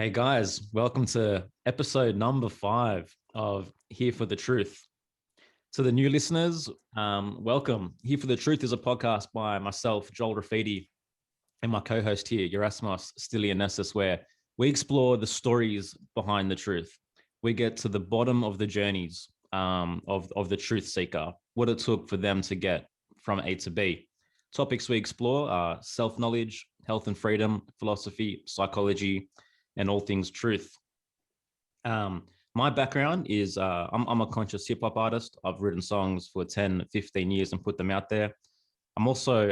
Hey guys, welcome to episode number 5 of Here for the Truth. To the new listeners, welcome. Here for the Truth is a podcast by myself, Joel Rafidi, and my co-host here, Erasmus Stylianessis, where we explore the stories behind the truth. We get to the bottom of the journeys of the truth seeker, what it took for them to get from A to B. Topics we explore are self-knowledge, health and freedom, philosophy, psychology, and all things truth. My background is I'm a conscious hip hop artist. I've written songs for 10, 15 years and put them out there. I'm also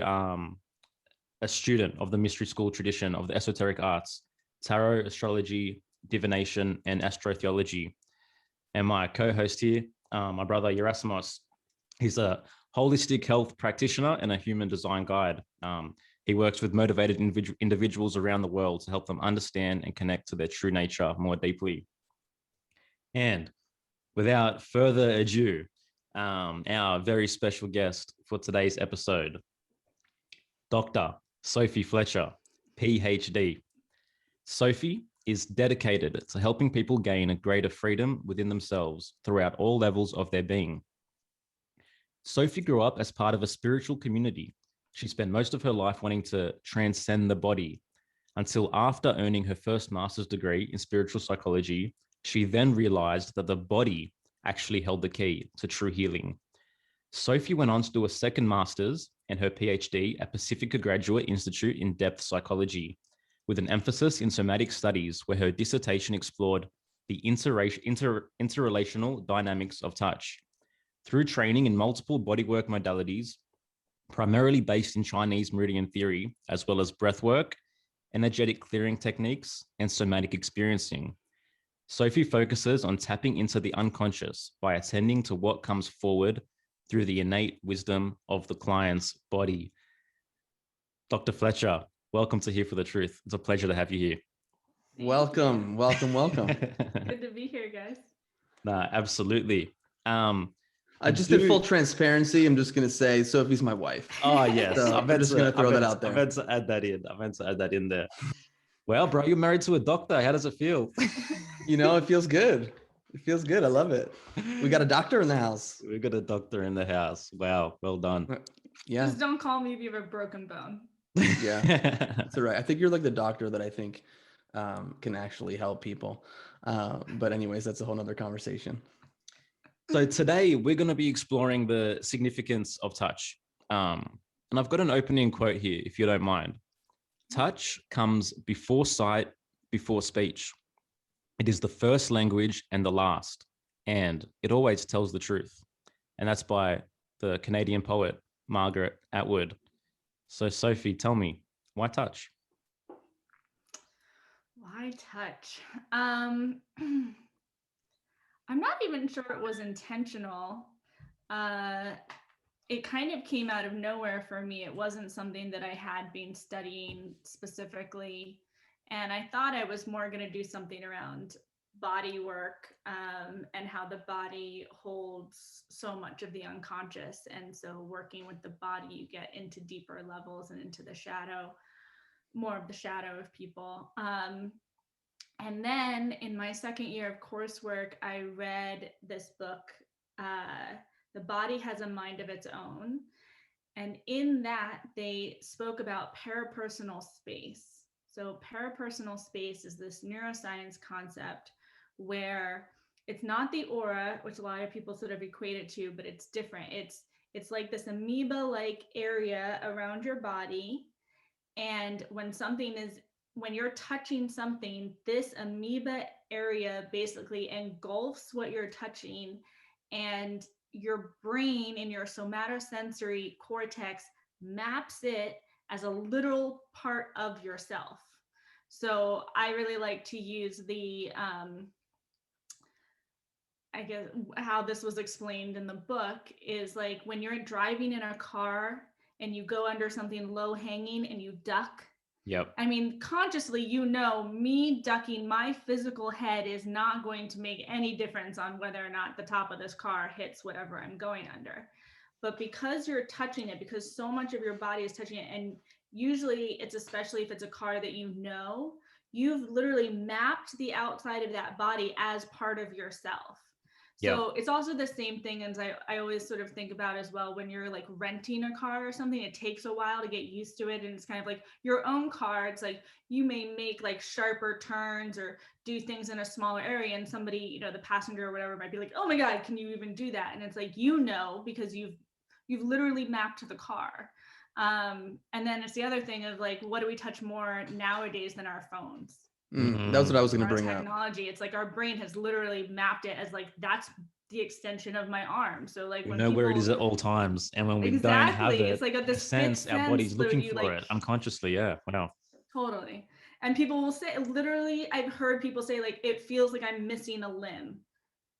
a student of the mystery school tradition of the esoteric arts, tarot, astrology, divination, and astrotheology. And my co-host here, my brother Erasmus, he's a holistic health practitioner and a human design guide. He works with motivated individuals around the world to help them understand and connect to their true nature more deeply. And without further ado, our very special guest for today's episode, Dr. Sophie Fletcher, PhD. Sophie is dedicated to helping people gain a greater freedom within themselves throughout all levels of their being. Sophie grew up as part of a spiritual community. She spent most of her life wanting to transcend the body until after earning her first master's degree in spiritual psychology, she then realized that the body actually held the key to true healing. Sophie went on to do a second master's and her PhD at Pacifica Graduate Institute in Depth Psychology, with an emphasis in Somatic Studies, where her dissertation explored the inter-relational dynamics of touch. Through training in multiple bodywork modalities, primarily based in Chinese meridian theory, as well as breathwork, energetic clearing techniques, and somatic experiencing, Sophie focuses on tapping into the unconscious by attending to what comes forward through the innate wisdom of the client's body. Dr. Fletcher, welcome to Here for the Truth. It's a pleasure to have you here. Welcome. Good to be here, guys. Nah, absolutely. Just in full transparency, I'm just going to say Sophie's my wife. Oh, yes. So I'm just going to throw that out there. I meant to add that in there. Well, bro, you're married to a doctor. How does it feel? It feels good. It feels good. I love it. We got a doctor in the house. We got a doctor in the house. Wow. Well done. Yeah. Just don't call me if you have a broken bone. Yeah. That's all right. I think you're like the doctor that I think can actually help people. But anyways, that's a whole nother conversation. So today we're going to be exploring the significance of touch. And I've got an opening quote here, if you don't mind. Touch comes before sight, before speech. It is the first language and the last, and it always tells the truth. And that's by the Canadian poet, Margaret Atwood. So Sophie, tell me, why touch? Why touch? I'm not even sure it was intentional. It kind of came out of nowhere for me. It wasn't something that I had been studying specifically. And I thought I was more going to do something around body work and how the body holds so much of the unconscious. And so working with the body, you get into deeper levels and into the shadow, more of the shadow of people. And then in my second year of coursework, I read this book, The Body Has a Mind of Its Own. And in that, they spoke about parapersonal space. So parapersonal space is this neuroscience concept where it's not the aura, which a lot of people sort of equate it to, but it's different. It's like this amoeba-like area around your body. And when you're touching something, this amoeba area basically engulfs what you're touching, and your brain in your somatosensory cortex maps it as a literal part of yourself. So I really like to use the, I guess how this was explained in the book is like when you're driving in a car and you go under something low hanging and you duck. Yep. I mean, consciously, me ducking my physical head is not going to make any difference on whether or not the top of this car hits whatever I'm going under. But because you're touching it, because so much of your body is touching it, and usually it's especially if it's a car that you've literally mapped the outside of that body as part of yourself. Yeah. So it's also the same thing as I always sort of think about as well, when you're like renting a car or something, it takes a while to get used to it. And it's kind of like your own car. It's like you may make like sharper turns or do things in a smaller area, and somebody, you know, the passenger or whatever might be like, oh my God, can you even do that? And it's like, you know, because you've literally mapped the car. And then it's the other thing of like, what do we touch more nowadays than our phones? That's what I was going to Our bring up. technology. It's like our brain has literally mapped it as like, that's the extension of my arm. So like We when know people, where it is at all times, and when we don't have it, it's like a this fifth sense, our body's sense, looking you for like it unconsciously. Yeah, wow. totally. And people will say, literally, I've heard people say like, it feels like I'm missing a limb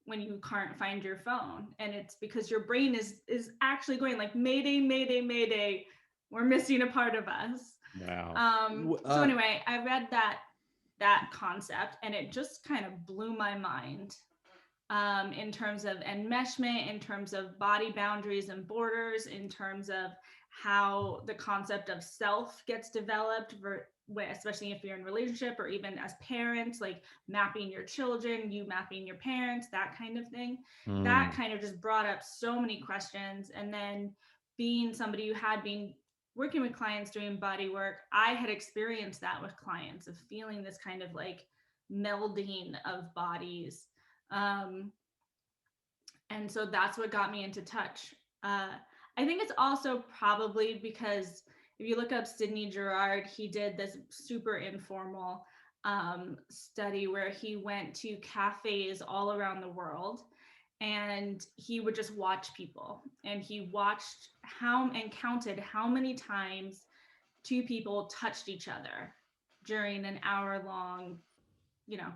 when you can't find your phone, and it's because your brain is actually going like, mayday, mayday, mayday, we're missing a part of us. Wow. So anyway, I read that concept, and it just kind of blew my mind, in terms of enmeshment, in terms of body boundaries and borders, in terms of how the concept of self gets developed, especially if you're in a relationship, or even as parents, like mapping your children, you mapping your parents, that kind of thing. That kind of just brought up so many questions. And then being somebody who had been working with clients doing body work, I had experienced that with clients, of feeling this kind of like melding of bodies. And so that's what got me into touch. I think it's also probably because if you look up Sidney Girard, he did this super informal study where he went to cafes all around the world, and he would just watch people, and he watched and counted how many times two people touched each other during an hour-long,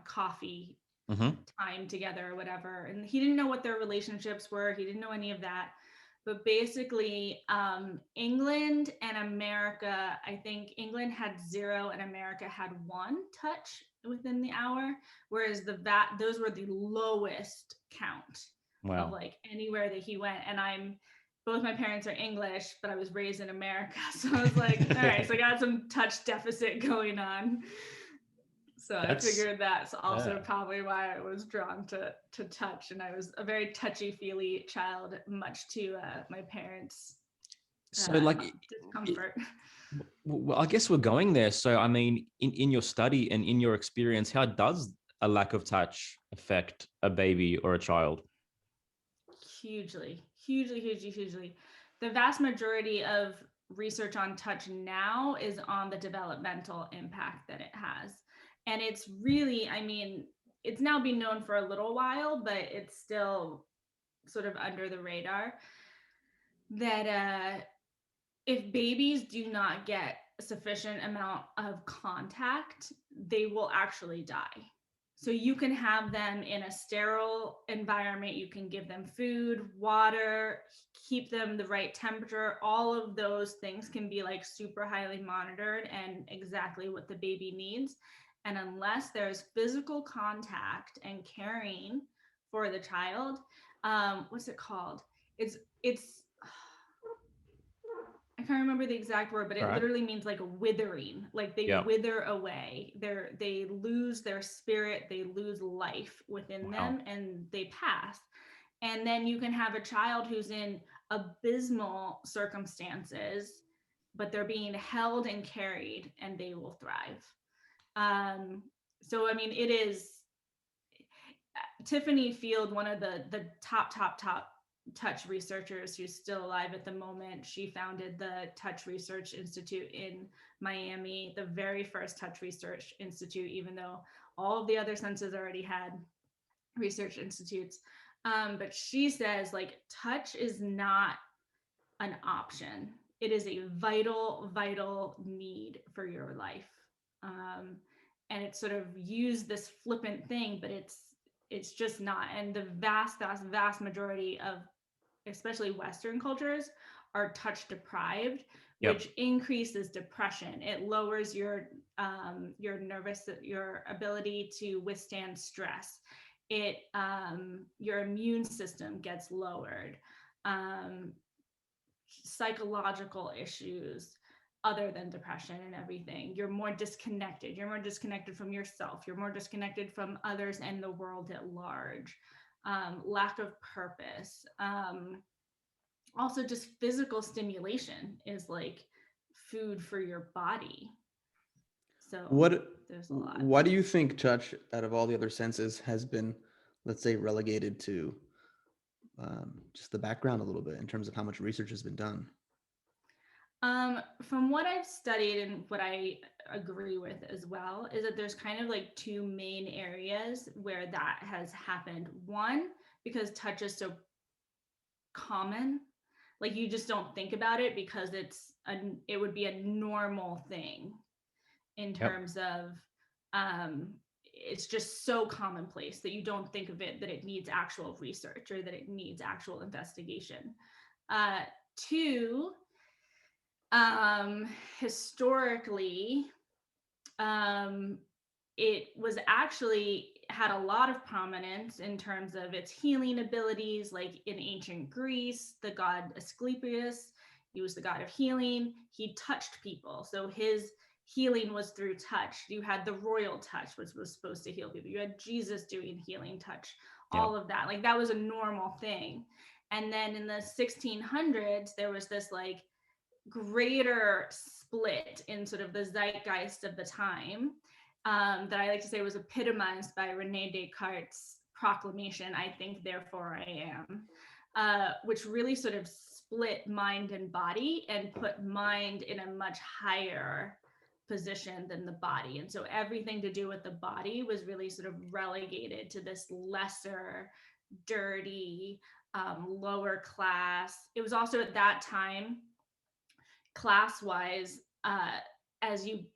coffee time together or whatever. And he didn't know what their relationships were. He didn't know any of that. But basically, England and America, I think England had 0 and America had 1 touch within the hour, whereas those were the lowest count of like anywhere that he went. And both my parents are English, but I was raised in America. So I was like, all right, so I got some touch deficit going on. So I figured that's also probably why I was drawn to touch. And I was a very touchy-feely child, much to my parents' discomfort. Well, I guess we're going there. So, I mean, in your study and in your experience, how does a lack of touch affect a baby or a child? Hugely, hugely, hugely, hugely. The vast majority of research on touch now is on the developmental impact that it has. And it's really, I mean, it's now been known for a little while, but it's still sort of under the radar that if babies do not get a sufficient amount of contact, they will actually die. So you can have them in a sterile environment, you can give them food, water, keep them the right temperature. All of those things can be like super highly monitored and exactly what the baby needs. And unless there's physical contact and caring for the child, what's it called? It's I can't remember the exact word, but it literally means like withering, like they wither away. They lose their spirit, they lose life within them, and they pass. And then you can have a child who's in abysmal circumstances, but they're being held and carried, and they will thrive. So, I mean, it is Tiffany Field, one of the top touch researchers who's still alive at the moment. She founded the Touch Research Institute in Miami, the very first touch research institute, even though all of the other senses already had research institutes. But she says like touch is not an option. It is a vital, vital need for your life. And it's sort of used this flippant thing, but it's just not. And the vast majority of especially Western cultures are touch deprived, which increases depression. It lowers your ability to withstand stress. Your immune system gets lowered. Psychological issues, other than depression and everything. You're more disconnected. You're more disconnected from yourself. You're more disconnected from others and the world at large. Lack of purpose. Also, just physical stimulation is like food for your body. So there's a lot. Why do you think touch, out of all the other senses, has been, let's say, relegated to just the background a little bit in terms of how much research has been done? From what I've studied and what I agree with as well, is that there's kind of like two main areas where that has happened. One, because touch is so common, like you just don't think about it because it would be a normal thing in terms of it's just so commonplace that you don't think of it, that it needs actual research or that it needs actual investigation. Two, historically, it was actually had a lot of prominence in terms of its healing abilities. Like in ancient Greece, the god Asclepius, he was the god of healing. He touched people, so his healing was through touch. You had the royal touch, which was supposed to heal people. You had Jesus doing healing touch, all of that. Like that was a normal thing. And then in the 1600s, there was this like greater split in sort of the zeitgeist of the time, that I like to say was epitomized by Rene Descartes' proclamation, "I think, therefore I am," which really sort of split mind and body and put mind in a much higher position than the body. And so everything to do with the body was really sort of relegated to this lesser, dirty, lower class. It was also at that time, class-wise, as you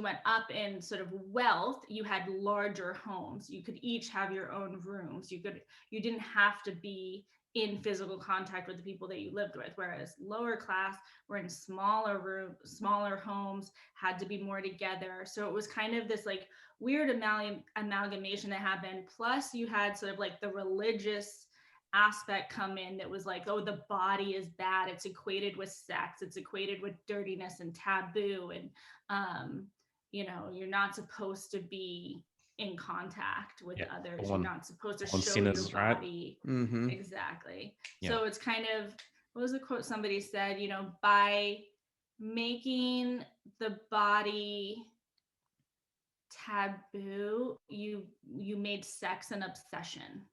went up in sort of wealth, you had larger homes. You could each have your own rooms. You didn't have to be in physical contact with the people that you lived with, whereas lower class were in smaller rooms, smaller homes, had to be more together. So it was kind of this like weird amalgamation that happened. Plus you had sort of like the religious aspect come in that was like, oh, the body is bad. It's equated with sex. It's equated with dirtiness and taboo. And, you're not supposed to be in contact with others. You're not supposed to show sinners, your body. Right? Mm-hmm. Exactly. Yeah. So it's kind of, what was the quote somebody said, by making the body taboo, you made sex an obsession.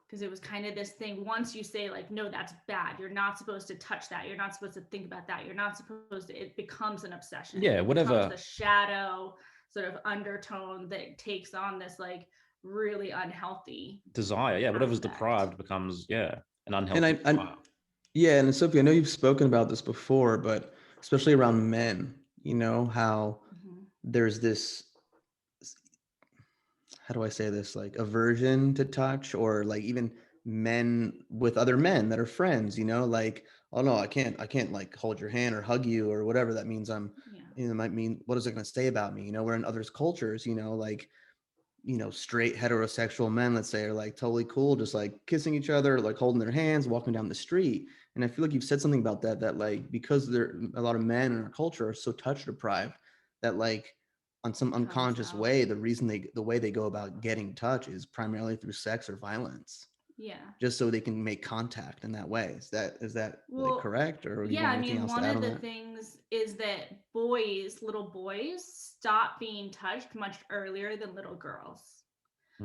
Because it was kind of this thing, once you say like, no, that's bad, you're not supposed to touch that, you're not supposed to think about that, you're not supposed to, it becomes an obsession. Yeah, whatever. It becomes the shadow sort of undertone that takes on this like really unhealthy desire. Yeah, whatever's deprived becomes an unhealthy desire. And Sophie, I know you've spoken about this before, but especially around men, how there's this, how do I say this, like aversion to touch, or like even men with other men that are friends, like, oh no, I can't like hold your hand or hug you or whatever that means. Might mean, what is it going to say about me? Where in others cultures, like, straight heterosexual men, let's say, are like totally cool, just like kissing each other, like holding their hands, walking down the street. And I feel like you've said something about that like, because there a lot of men in our culture are so touch deprived that like, on some unconscious way, the way they go about getting touch is primarily through sex or violence. Yeah. Just so they can make contact in that way. Is that like correct? Or yeah, I mean, one of the things is that little boys stop being touched much earlier than little girls.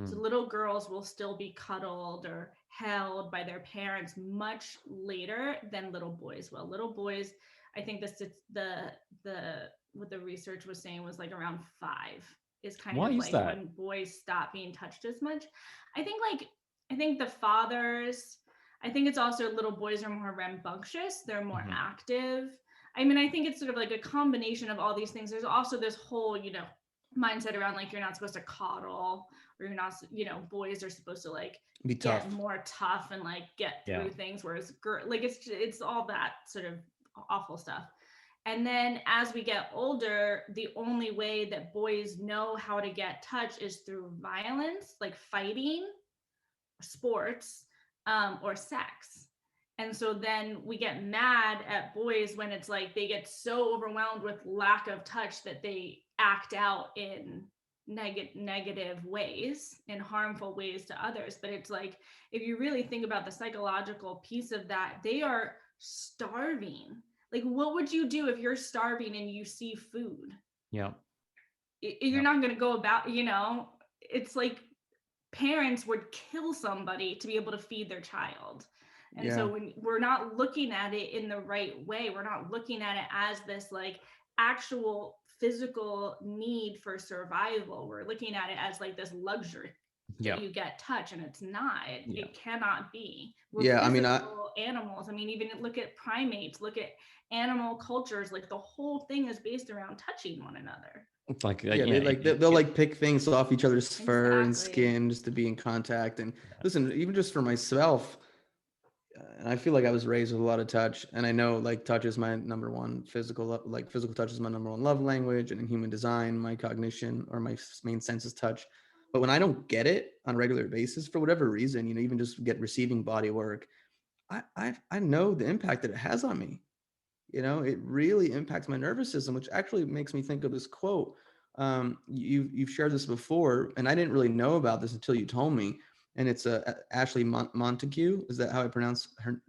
So little girls will still be cuddled or held by their parents much later than little boys will. Little boys, I think what the research was saying was like around 5 is kind of like when boys stop being touched as much. I think the fathers, I think it's also little boys are more rambunctious. They're more active. I mean, I think it's sort of like a combination of all these things. There's also this whole, mindset around like, you're not supposed to coddle, or you're not, boys are supposed to like be tough, get more tough and like get through things. Whereas like, it's all that sort of awful stuff. And then as we get older, the only way that boys know how to get touch is through violence, like fighting, sports, or sex. And so then we get mad at boys when it's like they get so overwhelmed with lack of touch that they act out in negative ways, in harmful ways to others. But it's like, if you really think about the psychological piece of that, they are starving. Like, what would you do if you're starving and you see food? Yeah. You're not going to go about, it's like parents would kill somebody to be able to feed their child. And so when we're not looking at it in the right way, we're not looking at it as this like actual physical need for survival. We're looking at it as like this luxury that you get touch, and it's not. It cannot be. We're physical animals. I mean, even look at primates, look at animal cultures. Like the whole thing is based around touching one another. Like they'll like pick things off each other's fur and skin just to be in contact. And listen, even just for myself, and I feel like I was raised with a lot of touch, and I know like touch is my number one physical touch is my number one love language, and in human design, my cognition or my main sense is touch. But when I don't get it on a regular basis for whatever reason, even just get receiving body work, I know the impact that it has on me. It really impacts my nervous system, which actually makes me think of this quote. You've shared this before, and I didn't really know about this until you told me. And it's Ashley Montague. Is that how I pronounce her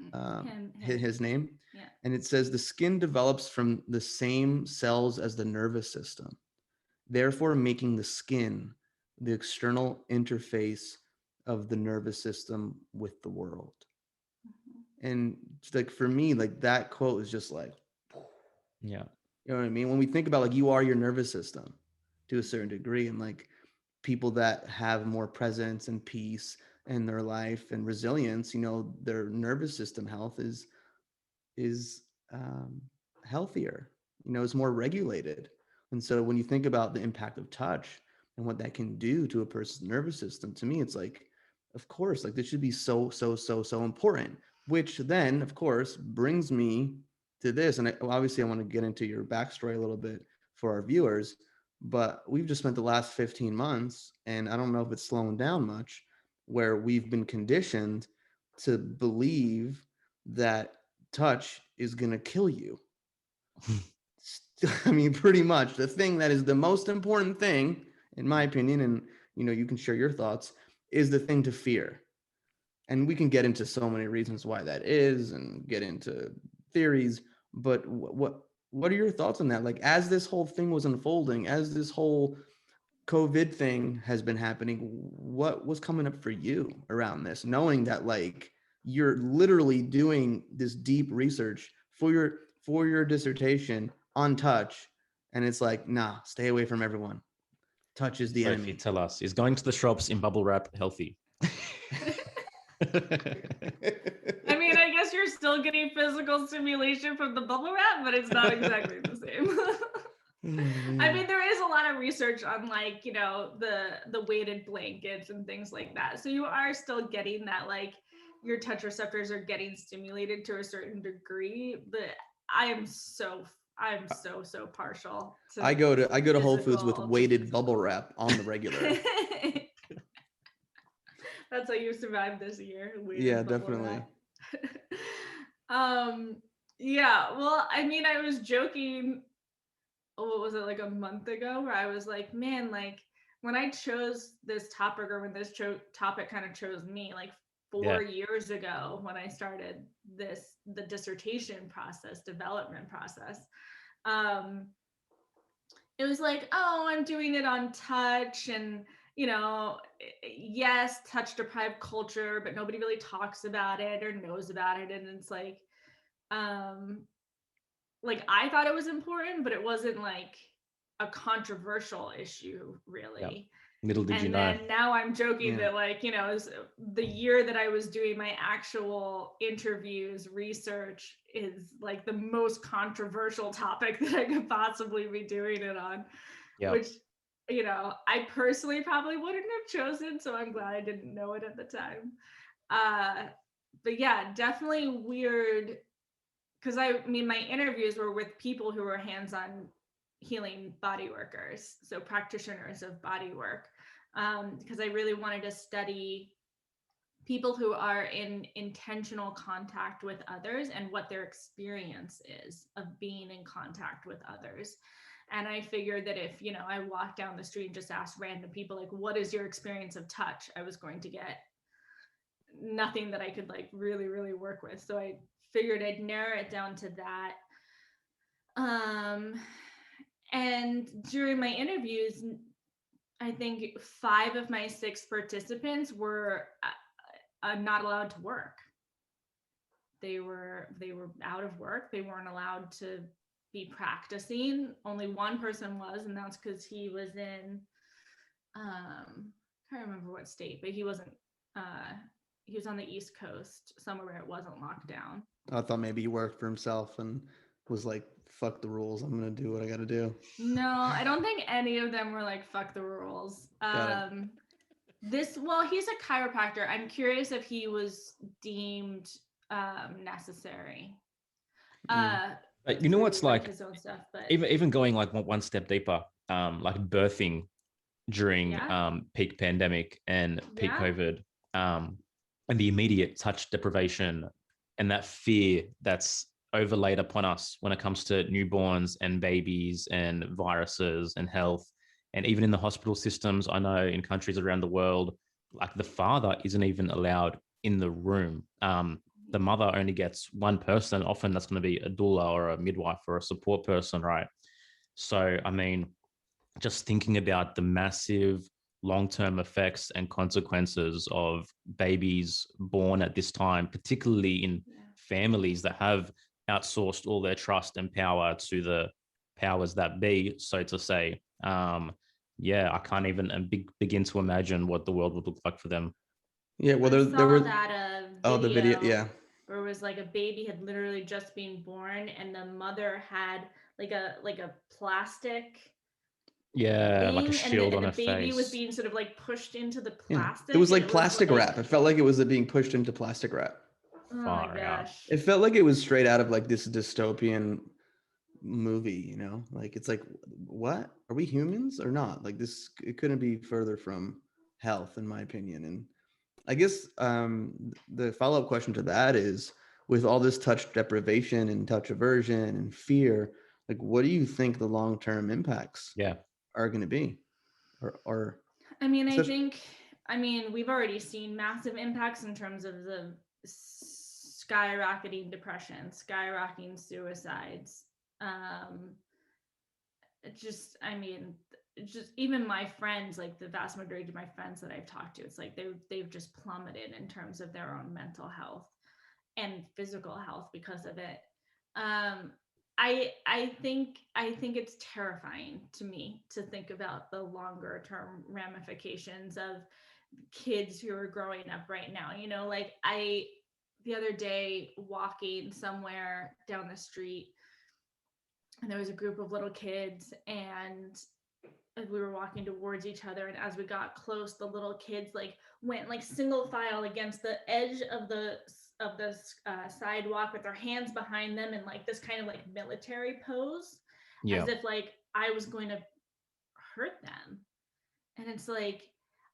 his name? Yeah. And it says the skin develops from the same cells as the nervous system, therefore making the skin the external interface of the nervous system with the world. And like for me, like that quote is just like, yeah, you know what I mean? When we think about like you are your nervous system to a certain degree, and like people that have more presence and peace in their life and resilience, their nervous system health is healthier, is more regulated. And so when you think about the impact of touch and what that can do to a person's nervous system, to me, it's like, of course, like this should be so important, which then of course brings me to this. And obviously I want to get into your backstory a little bit for our viewers, but we've just spent the last 15 months, and I don't know if it's slowing down much, where we've been conditioned to believe that touch is going to kill you. I mean, pretty much the thing that is the most important thing, in my opinion, and you can share your thoughts, is the thing to fear. And we can get into so many reasons why that is and get into theories, but what are your thoughts on that? Like, as this whole thing was unfolding, as this whole COVID thing has been happening, what was coming up for you around this, knowing that like you're literally doing this deep research for your dissertation on touch, and it's like, nah, stay away from everyone. Touch is the Sophie, enemy. tell us, is going to the shops in bubble wrap healthy? I mean, I guess you're still getting physical stimulation from the bubble wrap, but it's not exactly the same. I mean, there is a lot of research on like, the weighted blankets and things like that. So you are still getting that, like your touch receptors are getting stimulated to a certain degree, but I'm so partial to I go to Whole Foods with weighted bubble wrap on the regular. That's how you survived this year. Yeah, definitely. Yeah, well, I mean, I was joking, what was it, like a month ago, where I was like, man, like when I chose this topic, or when this topic kind of chose me, like 4 years ago, when I started the dissertation process, development process, it was like, oh, I'm doing it on touch, and yes, touch deprived culture, but nobody really talks about it or knows about it. And it's like I thought it was important, but it wasn't like a controversial issue, really. Yeah. Little did you know. And then now I'm joking that the year that I was doing my actual interviews, research is like the most controversial topic that I could possibly be doing it on, which, I personally probably wouldn't have chosen. So I'm glad I didn't know it at the time. But yeah, definitely weird. Because I mean, my interviews were with people who were hands-on healing body workers, so practitioners of body work, because I really wanted to study people who are in intentional contact with others and what their experience is of being in contact with others. And I figured that if, I walked down the street and just asked random people, like, what is your experience of touch? I was going to get nothing that I could like really, really work with. So I figured I'd narrow it down to that. And during my interviews, I think 5 of my 6 participants were not allowed to work. They were out of work. They weren't allowed to be practicing. Only one person was, and that's because he was in I can't remember what state, but he wasn't he was on the East Coast, somewhere where it wasn't locked down. I thought maybe he worked for himself and was like, fuck the rules, I'm gonna do what I gotta do. No, I don't think any of them were like, fuck the rules. He's a chiropractor. I'm curious if he was deemed necessary. But you know what's like his own stuff, but even going like one step deeper, like birthing during peak pandemic and peak COVID, and the immediate touch deprivation and that fear that's overlaid upon us when it comes to newborns and babies and viruses and health. And even in the hospital systems, I know in countries around the world, like the father isn't even allowed in the room. The mother only gets one person. Often that's going to be a doula or a midwife or a support person, right? So, I mean, just thinking about the massive long-term effects and consequences of babies born at this time, particularly in families that have outsourced all their trust and power to the powers that be, so to say. I can't even begin to imagine what the world would look like for them. Yeah, well, there were that the video, yeah, where it was like a baby had literally just been born, and the mother had like a plastic thing, like a shield on her face. And the baby was being sort of like pushed into the plastic. Yeah. It was like plastic wrap. It felt like it was being pushed into plastic wrap. Oh my gosh! It felt like it was straight out of like this dystopian movie, like it's like, what, are we humans or not? Like this, it couldn't be further from health, in my opinion. And I guess the follow-up question to that is, with all this touch deprivation and touch aversion and fear, like what do you think the long-term impacts are going to be? Or I mean, I mean, we've already seen massive impacts in terms of the skyrocketing depression, skyrocketing suicides. Just even my friends, like the vast majority of my friends that I've talked to, it's like they've just plummeted in terms of their own mental health and physical health because of it. I think it's terrifying to me to think about the longer term ramifications of kids who are growing up right now. Like the other day walking somewhere down the street, and there was a group of little kids, and we were walking towards each other, and as we got close, the little kids like went like single file against the edge of the sidewalk with their hands behind them in like this kind of like military pose, as if like I was going to hurt them. And it's like,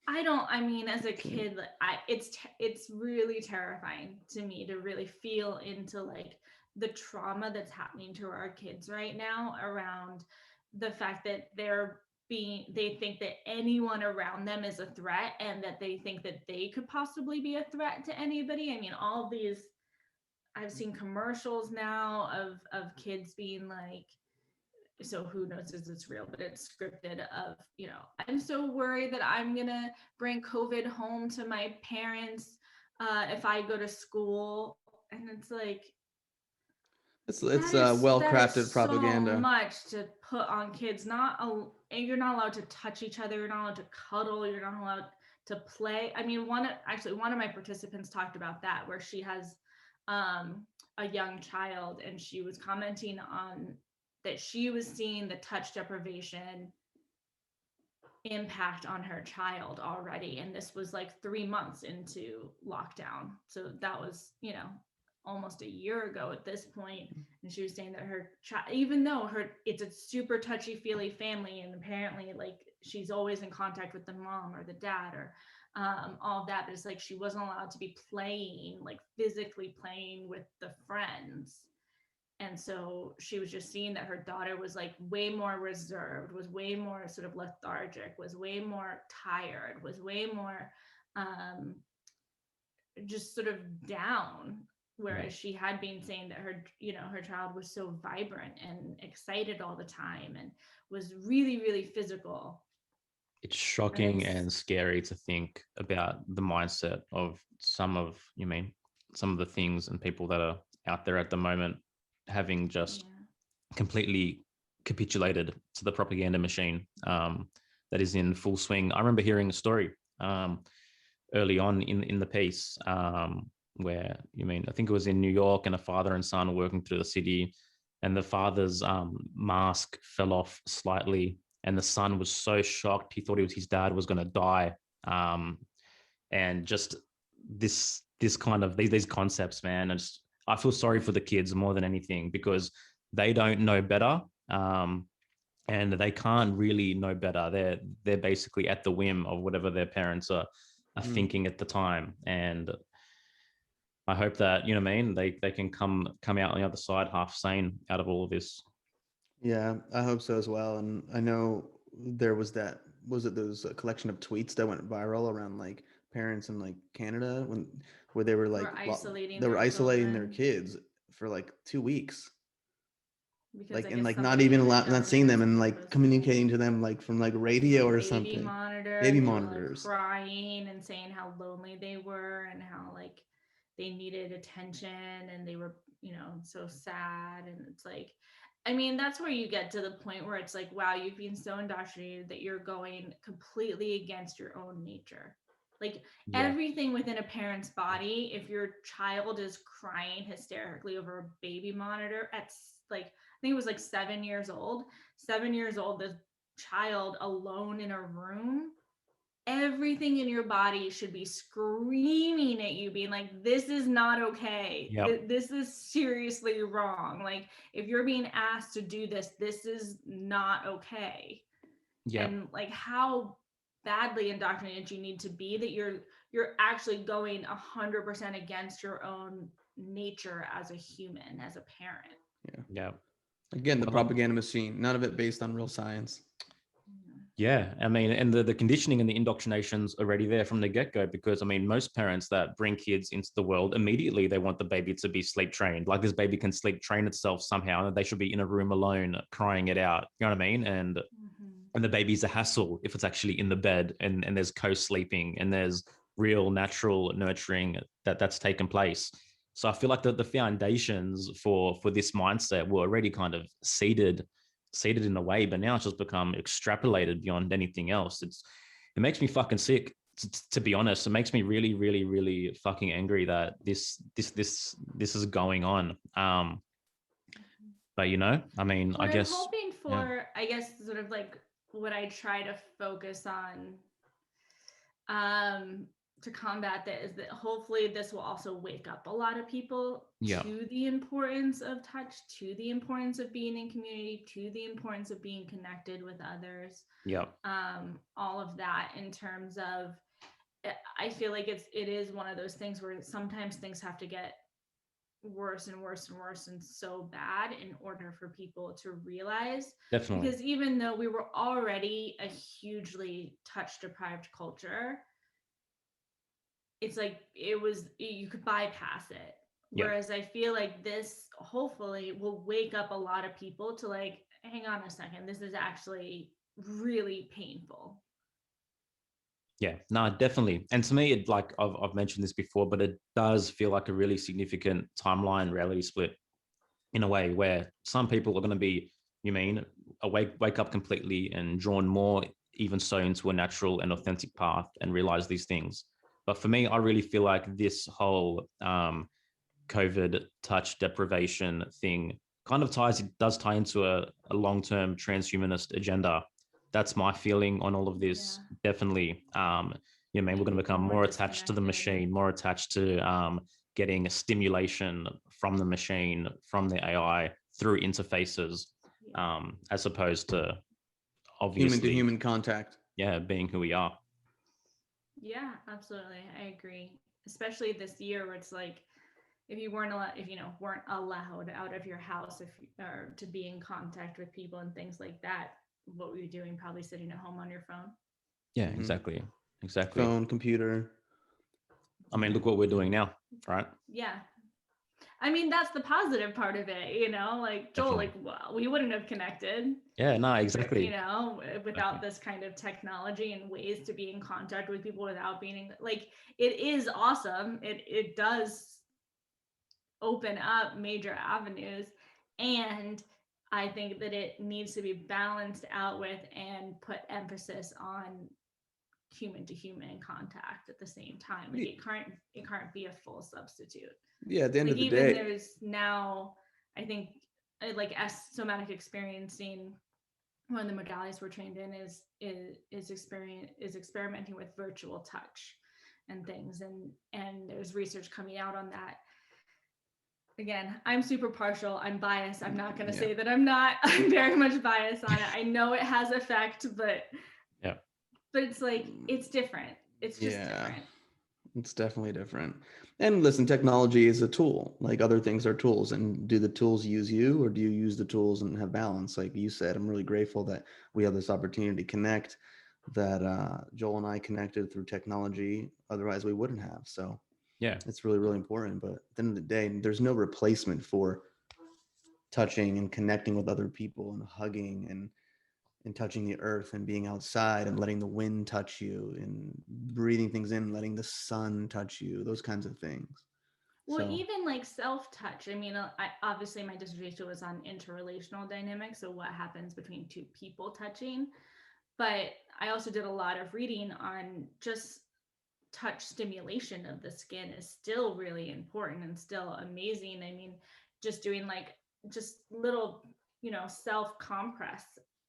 as a kid, it's really terrifying to me to really feel into like the trauma that's happening to our kids right now around the fact that they think that anyone around them is a threat, and that they think that they could possibly be a threat to anybody. I mean, all of these, I've seen commercials now of kids being like, so who knows if it's real, but it's scripted, of, I'm so worried that I'm gonna bring COVID home to my parents if I go to school. And it's like, it's well-crafted propaganda. So much to put on kids. You're not allowed to touch each other. You're not allowed to cuddle. You're not allowed to play. I mean, one of my participants talked about that, where she has a young child, and she was commenting on that she was seeing the touch deprivation impact on her child already. And this was like 3 months into lockdown. So that was, almost a year ago at this point. And she was saying that her child, even though it's a super touchy feely family, and apparently like she's always in contact with the mom or the dad, or all of that, but it's like she wasn't allowed to be playing, like physically playing with the friends. And so she was just seeing that her daughter was like way more reserved, was way more sort of lethargic, was way more tired, was way more just sort of down. Whereas she had been saying that her, you know, her child was so vibrant and excited all the time and was really, really physical. It's shocking and scary to think about the mindset of some of the things and people that are out there at the moment, having just completely capitulated to the propaganda machine that is in full swing. I remember hearing a story early on in the piece where I think it was in New York, and a father and son were working through the city, and the father's mask fell off slightly, and the son was so shocked he thought his dad was going to die. And just this kind of these concepts, man, and I feel sorry for the kids more than anything, because they don't know better, and they can't really know better. They're basically at the whim of whatever their parents are thinking at the time. And I hope that, they can come out on the other side half sane out of all of this. Yeah, I hope so as well. And I know there was those collection of tweets that went viral around like parents in like Canada where they were like isolating their kids for like 2 weeks. Because like, and like not even not seeing them and like communicating to them like from like radio or something. Baby monitors. Like crying and saying how lonely they were and how like they needed attention and they were, so sad. And it's like, I mean, that's where you get to the point where it's like, wow, you've been so indoctrinated that you're going completely against your own nature. Like everything within a parent's body, if your child is crying hysterically over a baby monitor at like, I think it was like 7 years old, the child alone in a room, everything in your body should be screaming at you, being like, this is not okay. This is seriously wrong. Like, if you're being asked to do this, this is not okay. And like how badly indoctrinated you need to be that you're actually going 100% against your own nature as a human, as a parent. Again, the propaganda machine, none of it based on real science. Yeah, I mean, and the conditioning and the indoctrination's already there from the get-go, because I mean, most parents that bring kids into the world, immediately they want the baby to be sleep trained. Like, this baby can sleep train itself somehow, and they should be in a room alone crying it out. You know what I mean? And the baby's a hassle if it's actually in the bed and there's co-sleeping and there's real natural nurturing that's taken place. So I feel like the foundations for this mindset were already kind of seeded in a way, but now it's just become extrapolated beyond anything else. It makes me fucking sick, to be honest. It makes me really, really, really fucking angry that this is going on. But I mean, what I guess I'm hoping for, I guess, sort of like what I try to focus on to combat that is that hopefully this will also wake up a lot of people to the importance of touch, to the importance of being in community, to the importance of being connected with others. All of that, in terms of, I feel like it is one of those things where sometimes things have to get worse and worse and worse and so bad in order for people to realize. Definitely. Because even though we were already a hugely touch deprived culture, it's like you could bypass it. Whereas I feel like this hopefully will wake up a lot of people to like, hang on a second, this is actually really painful. Yeah, no, definitely. And to me, it, like I've mentioned this before, but it does feel like a really significant timeline reality split in a way where some people are going to be, wake up completely and drawn more, even so, into a natural and authentic path and realize these things. But for me, I really feel like this whole COVID touch deprivation thing kind of does tie into a long-term transhumanist agenda. That's my feeling on all of this. Definitely. We're going to become more attached to the machine, more attached to getting a stimulation from the machine, from the AI through interfaces, as opposed to obviously human to human contact. Yeah, being who we are. Yeah, absolutely. I agree. Especially this year where it's like, if you weren't allowed, if you know weren't allowed out of your house, if or to be in contact with people and things like that, what were you doing? Probably sitting at home on your phone. Yeah, Hmm. exactly. Phone, computer. I mean, Yeah. look what we're doing now, right? Yeah. I mean, that's the positive part of it, like Joel, Definitely. like, well, we wouldn't have connected, Yeah, no, exactly. without this kind of technology and ways to be in contact with people without being like, it is awesome. It does open up major avenues. And I think that it needs to be balanced out with and put emphasis on human to human contact at the same time. Like it can't be a full substitute. Yeah, at the end Like of the even day, there's now, I think, like as somatic experiencing, one of the modalities we're trained in is experimenting with virtual touch and things, and there's research coming out on that. Again, I'm super partial, I'm biased, I'm not going to yeah. say that I'm not. I'm very much biased on it. I know it has effect, Yeah. but it's like, it's different. It's just Yeah, different. it's definitely different. And listen, technology is a tool. Like other things are tools. And do the tools use you, or do you use the tools and have balance? Like you said, I'm really grateful that we have this opportunity to connect, that Joel and I connected through technology. Otherwise, we wouldn't have. So Yeah. it's really, really important. But at the end of the day, there's no replacement for touching and connecting with other people and hugging and touching the earth and being outside and letting the wind touch you and breathing things in, letting the sun touch you, those kinds of things. Well, So, even like self-touch. I mean, I obviously my dissertation was on interrelational dynamics, so what happens between two people touching. But I also did a lot of reading on just touch stimulation of the skin is still really important and still amazing. I mean, just doing like just little, self compress,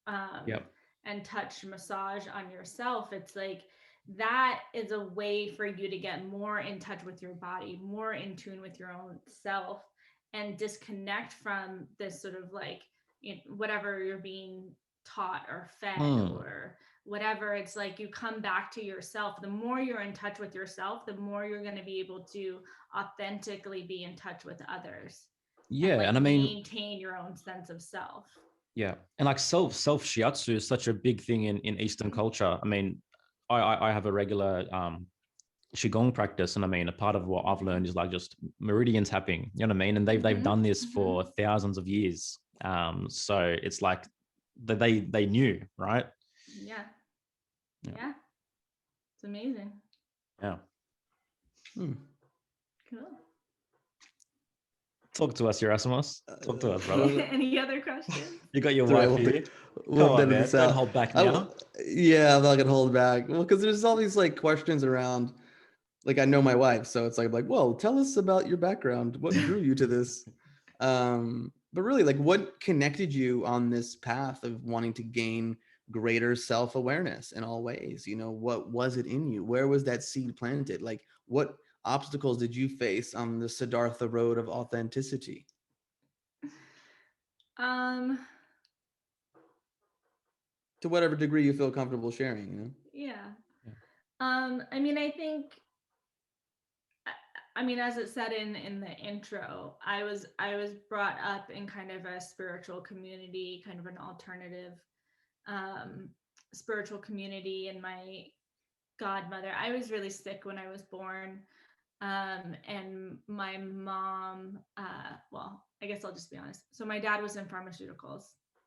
um, Yep. and touch massage on yourself. It's like that is a way for you to get more in touch with your body, more in tune with your own self, and disconnect from this sort of like, whatever you're being taught or fed Mm. or whatever. It's like you come back to yourself. The more you're in touch with yourself, the more you're going to be able to authentically be in touch with others and Yeah. like And I mean, maintain your own sense of self. yeah. And like self shiatsu is such a big thing in Eastern culture. I mean, I have a regular qigong practice, and I mean, a part of what I've learned is like just meridian tapping. You know what I mean? And they've done this for thousands of years. So it's like they knew, right? Yeah. Yeah. Yeah. It's amazing. Yeah. hmm. Cool. Talk to us, Erasmus. Talk to us, brother. Any other questions? You got your Sorry, wife here. we'll Come have to on, edit man. this Don't out. hold back I, now. yeah, I'm not gonna hold back. Well, because there's all these like questions around. Like I know my wife, so it's like, well, tell us about your background. What drew you to this? But really, like, what connected you on this path of wanting to gain greater self-awareness in all ways? What was it in you? Where was that seed planted? Like, what obstacles did you face on the Siddhartha road of authenticity? Um, To whatever degree you feel comfortable sharing. yeah. Yeah. I mean, I mean, as it said in the intro, I was brought up in kind of a spiritual community, kind of an alternative um, spiritual community. And my godmother, I was really sick when I was born, and my mom. Well, I guess I'll just be honest. So my dad was in pharmaceuticals,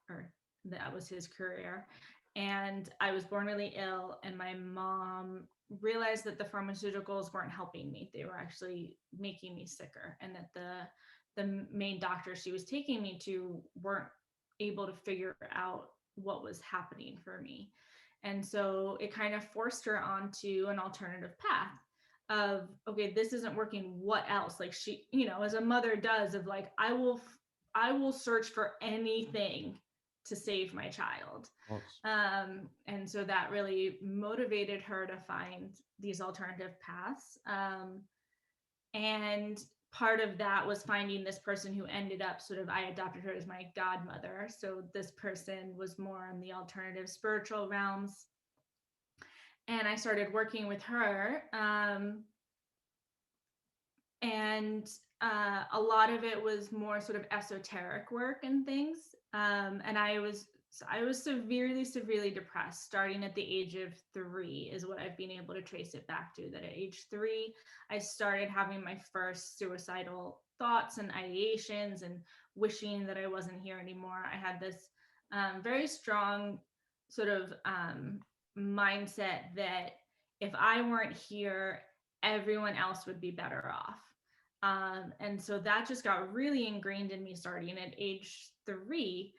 or that was his career, and I was born really ill, and my mom realized that the pharmaceuticals weren't helping me. They were actually making me sicker, and that the main doctor she was taking me to weren't able to figure out what was happening for me. And so it kind of forced her onto an alternative path of, okay, this isn't working, what else? Like she, as a mother does, of like, I will search for anything to save my child. And so that really motivated her to find these alternative paths. And part of that was finding this person who ended up sort of, I adopted her as my godmother. So this person was more in the alternative spiritual realms. and I started working with her. And a lot of it was more sort of esoteric work and things. And I was severely depressed starting at the age of 3 is what I've been able to trace it back to. That at age 3, I started having my first suicidal thoughts and ideations and wishing that I wasn't here anymore. I had this very strong sort of mindset that if I weren't here, everyone else would be better off. And so that just got really ingrained in me starting at age 3.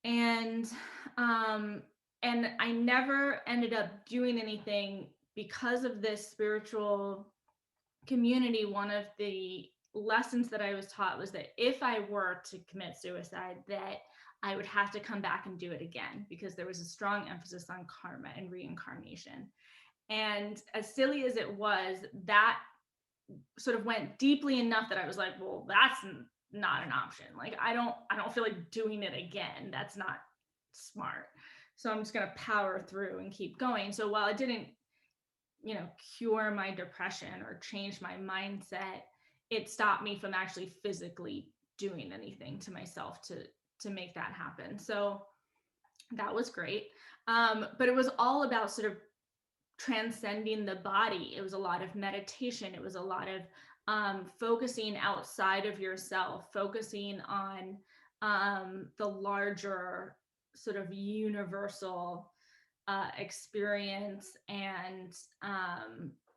And I never ended up doing anything because of this spiritual community. One of the lessons that I was taught was that if I were to commit suicide, that I would have to come back and do it again, because there was a strong emphasis on karma and reincarnation. And as silly as it was, that sort of went deeply enough that I was like, well, that's not an option. Like, I don't feel like doing it again. That's not smart. So I'm just going to power through and keep going. So while it didn't, cure my depression or change my mindset, it stopped me from actually physically doing anything to myself to make that happen. So that was great. But it was all about sort of transcending the body. It was a lot of meditation. It was a lot of focusing outside of yourself, focusing on the larger sort of universal experience. And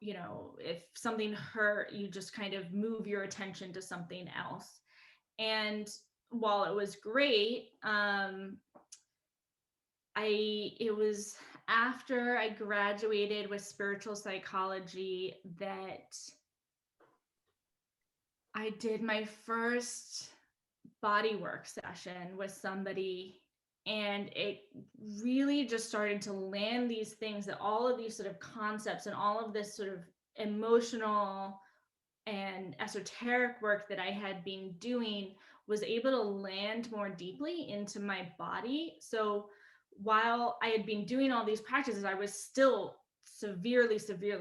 if something hurt, you just kind of move your attention to something else. And while it was great, it was after I graduated with spiritual psychology that I did my first bodywork session with somebody, and it really just started to land these things, that all of these sort of concepts and all of this sort of emotional and esoteric work that I had been doing was able to land more deeply into my body. So while I had been doing all these practices, I was still severely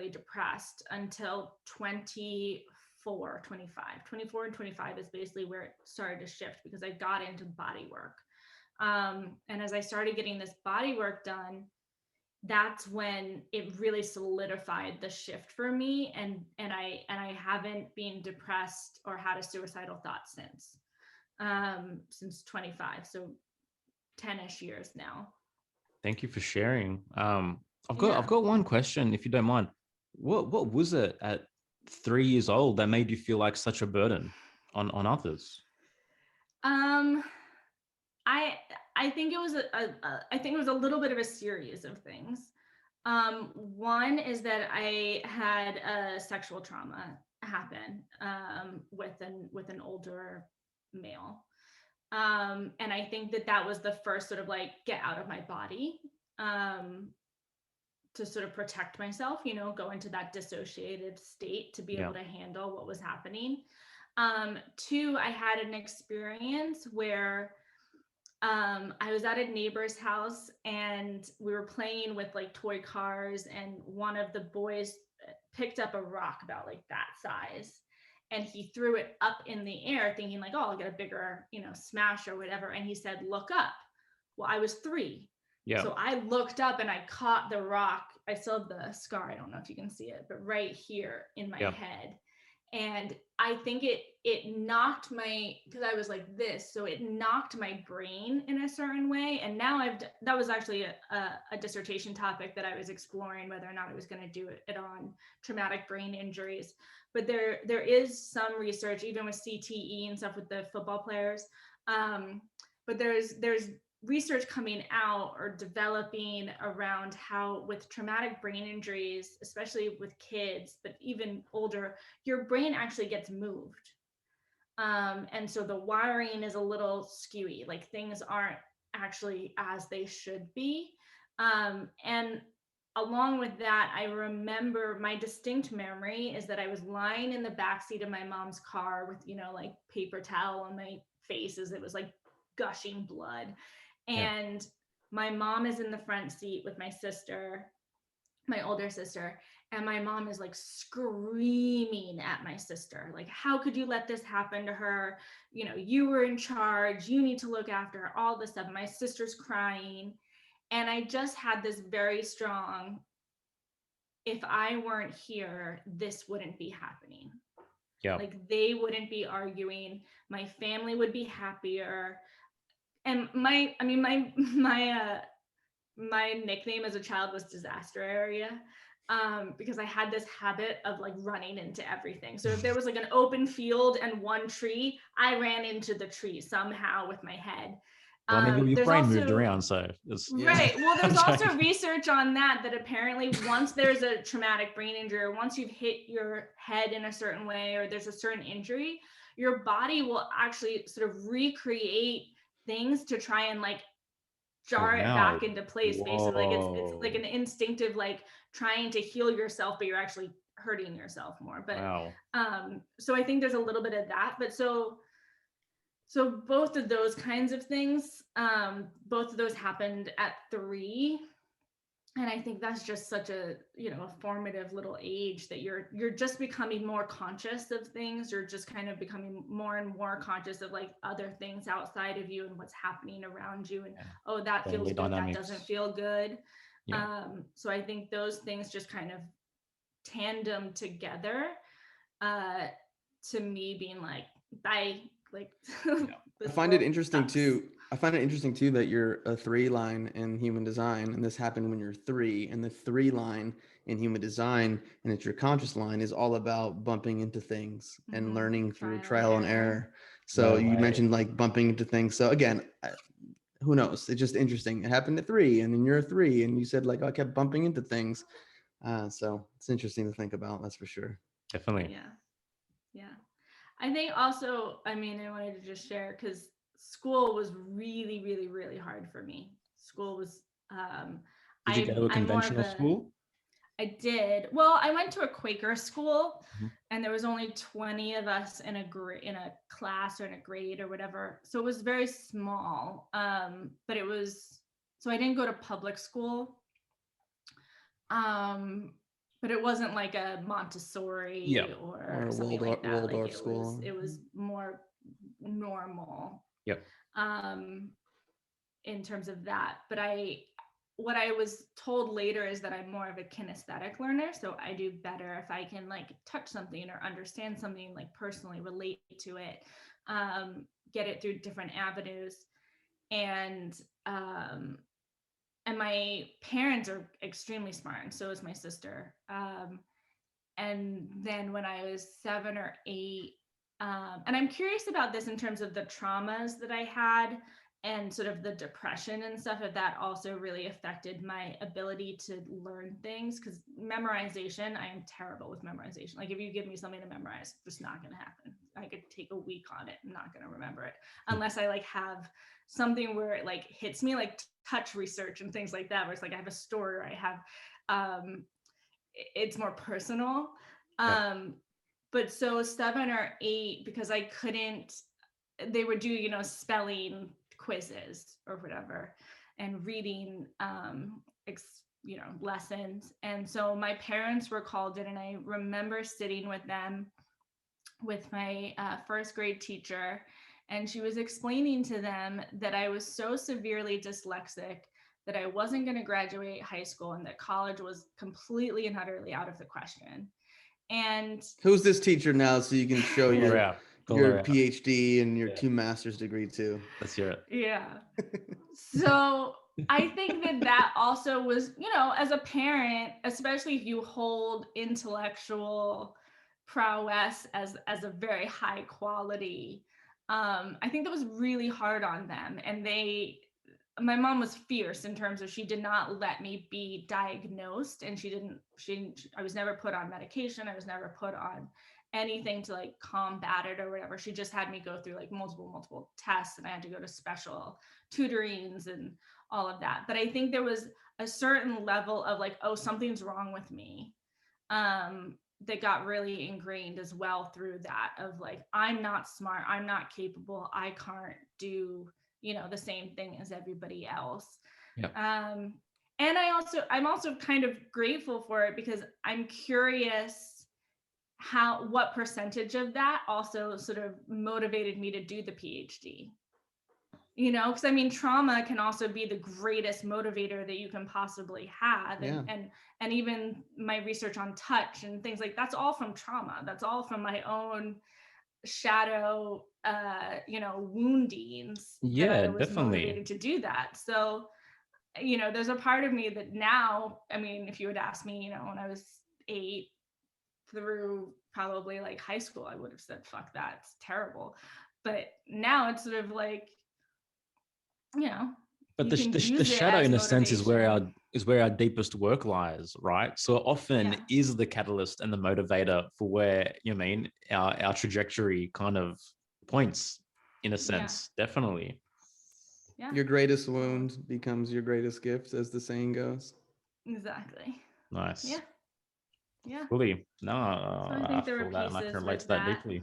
depressed until 24 and 25 is basically where it started to shift, because I got into body work. And as I started getting this body work done, that's when it really solidified the shift for me. And I haven't been depressed or had a suicidal thought since 25. So 10-ish years now. Thank you for sharing. I've got one question, if you don't mind. What was it at 3 years old that made you feel like such a burden on others? I think it was a little bit of a series of things. One is that I had a sexual trauma happen with an older male. And I think that was the first sort of like get out of my body to sort of protect myself, go into that dissociated state to be able to handle what was happening. 2, I had an experience where I was at a neighbor's house and we were playing with like toy cars, and one of the boys picked up a rock about like that size, and he threw it up in the air thinking like, oh, I'll get a bigger, smash or whatever. And he said, look up. Well, I was 3. Yeah. So I looked up and I caught the rock. I still have the scar. I don't know if you can see it, but right here in my head. And I think it knocked because I was like this, so it knocked my brain in a certain way. And now that was actually a dissertation topic that I was exploring, whether or not I was going to do it on traumatic brain injuries. But there is some research, even with CTE and stuff with the football players. But there's research coming out or developing around how with traumatic brain injuries, especially with kids, but even older, your brain actually gets moved. And so the wiring is a little skewy, like things aren't actually as they should be. And along with that, I remember my distinct memory is that I was lying in the backseat of my mom's car with, like paper towel on my face as it was like gushing blood. And my mom is in the front seat with my sister. my older sister, and my mom is like screaming at my sister, like, how could you let this happen to her? You know, you were in charge, you need to look after her, all this stuff. My sister's crying. And I just had this very strong, if I weren't here, this wouldn't be happening. Yeah. Like, they wouldn't be arguing, my family would be happier. And my nickname as a child was disaster area, because I had this habit of like running into everything. So if there was like an open field and one tree, I ran into the tree somehow with my head. Well, I mean, your There's brain also, moved around, so it's right. Well, there's I'm also joking. research on that apparently once there's a traumatic brain injury, or once you've hit your head in a certain way, or there's a certain injury, your body will actually sort of recreate things to try and like jar it back into place. Basically, like it's like an instinctive, like trying to heal yourself, but you're actually hurting yourself more. But Wow. So I think there's a little bit of that. But so both of those kinds of things, both of those happened at 3. And I think that's just such a, you know, a formative little age that you're just becoming more conscious of things. You're just kind of becoming more and more conscious of like other things outside of you and what's happening around you. And oh, that feels good, that doesn't feel good. So I think those things just kind of tandem together to me being like, bye. Like, I find it interesting too. I find it interesting too that you're a 3 line in human design, and this happened when you're 3. And the 3 line in human design, and it's your conscious line, is all about bumping into things and learning through trial and error. So you mentioned like bumping into things. So again, who knows? It's just interesting. It happened at 3, and then you're a 3, and you said like, oh, I kept bumping into things. So it's interesting to think about. That's for sure. Definitely. Yeah. I think also, I mean, I wanted to just share because school was really, really, really hard for me. School was, Did you go to a conventional school? I did. Well, I went to a Quaker school, and there was only 20 of us in a class or in a grade or whatever. So it was very small. But it was, so I didn't go to public school. But it wasn't like a Montessori or something like that. Waldorf like school. It was more normal. Yep. In terms of that. But what I was told later is that I'm more of a kinesthetic learner. So I do better if I can like touch something or understand something, like personally relate to it, get it through different avenues. And my parents are extremely smart, and so is my sister. And then when I was 7 or 8, and I'm curious about this in terms of the traumas that I had and sort of the depression and stuff, if that also really affected my ability to learn things. Because memorization, I am terrible with memorization. Like if you give me something to memorize, it's just not going to happen. I could take a week on it. I'm not going to remember it unless I like have something where it like hits me, like touch research and things like that, where it's like I have a story, or I have it's more personal. But so 7 or 8, because I couldn't, they would do, you know, spelling quizzes or whatever, and reading, you know, lessons. And so my parents were called in, and I remember sitting with them, with my first grade teacher, and she was explaining to them that I was so severely dyslexic that I wasn't going to graduate high school, and that college was completely and utterly out of the question. And who's this teacher now, so you can show your PhD and your 2 master's degree too? Let's hear it. Yeah. So I think that also was, you know, as a parent, especially if you hold intellectual prowess as a very high quality, I think that was really hard on them. And my mom was fierce in terms of, she did not let me be diagnosed, and I was never put on medication. I was never put on anything to like combat it or whatever. She just had me go through like multiple tests, and I had to go to special tutorings and all of that. But I think there was a certain level of like, oh, something's wrong with me, that got really ingrained as well through that, of like, I'm not smart, I'm not capable, I can't do, you know, the same thing as everybody else. And I'm also kind of grateful for it, because I'm curious what percentage of that also sort of motivated me to do the PhD. You know, because I mean, trauma can also be the greatest motivator that you can possibly have. And even my research on touch and things like that's all from trauma. That's all from my own shadow, woundings. Yeah, that I was definitely. motivated to do that. So, there's a part of me that now, I mean, if you would ask me, when I was 8 through probably like high school, I would have said, fuck that, it's terrible. But now it's sort of like, but you can the use it shadow as in a sense is where motivation. our deepest work lies, right? So it often Yeah. is the catalyst and the motivator for where our trajectory kind of points, in a sense. Definitely. Yeah, Your greatest wound becomes your greatest gift, as the saying goes. exactly. Nice. Yeah. Fully. No, So I I think there were feel that, and I can pieces relate with to that that. deeply.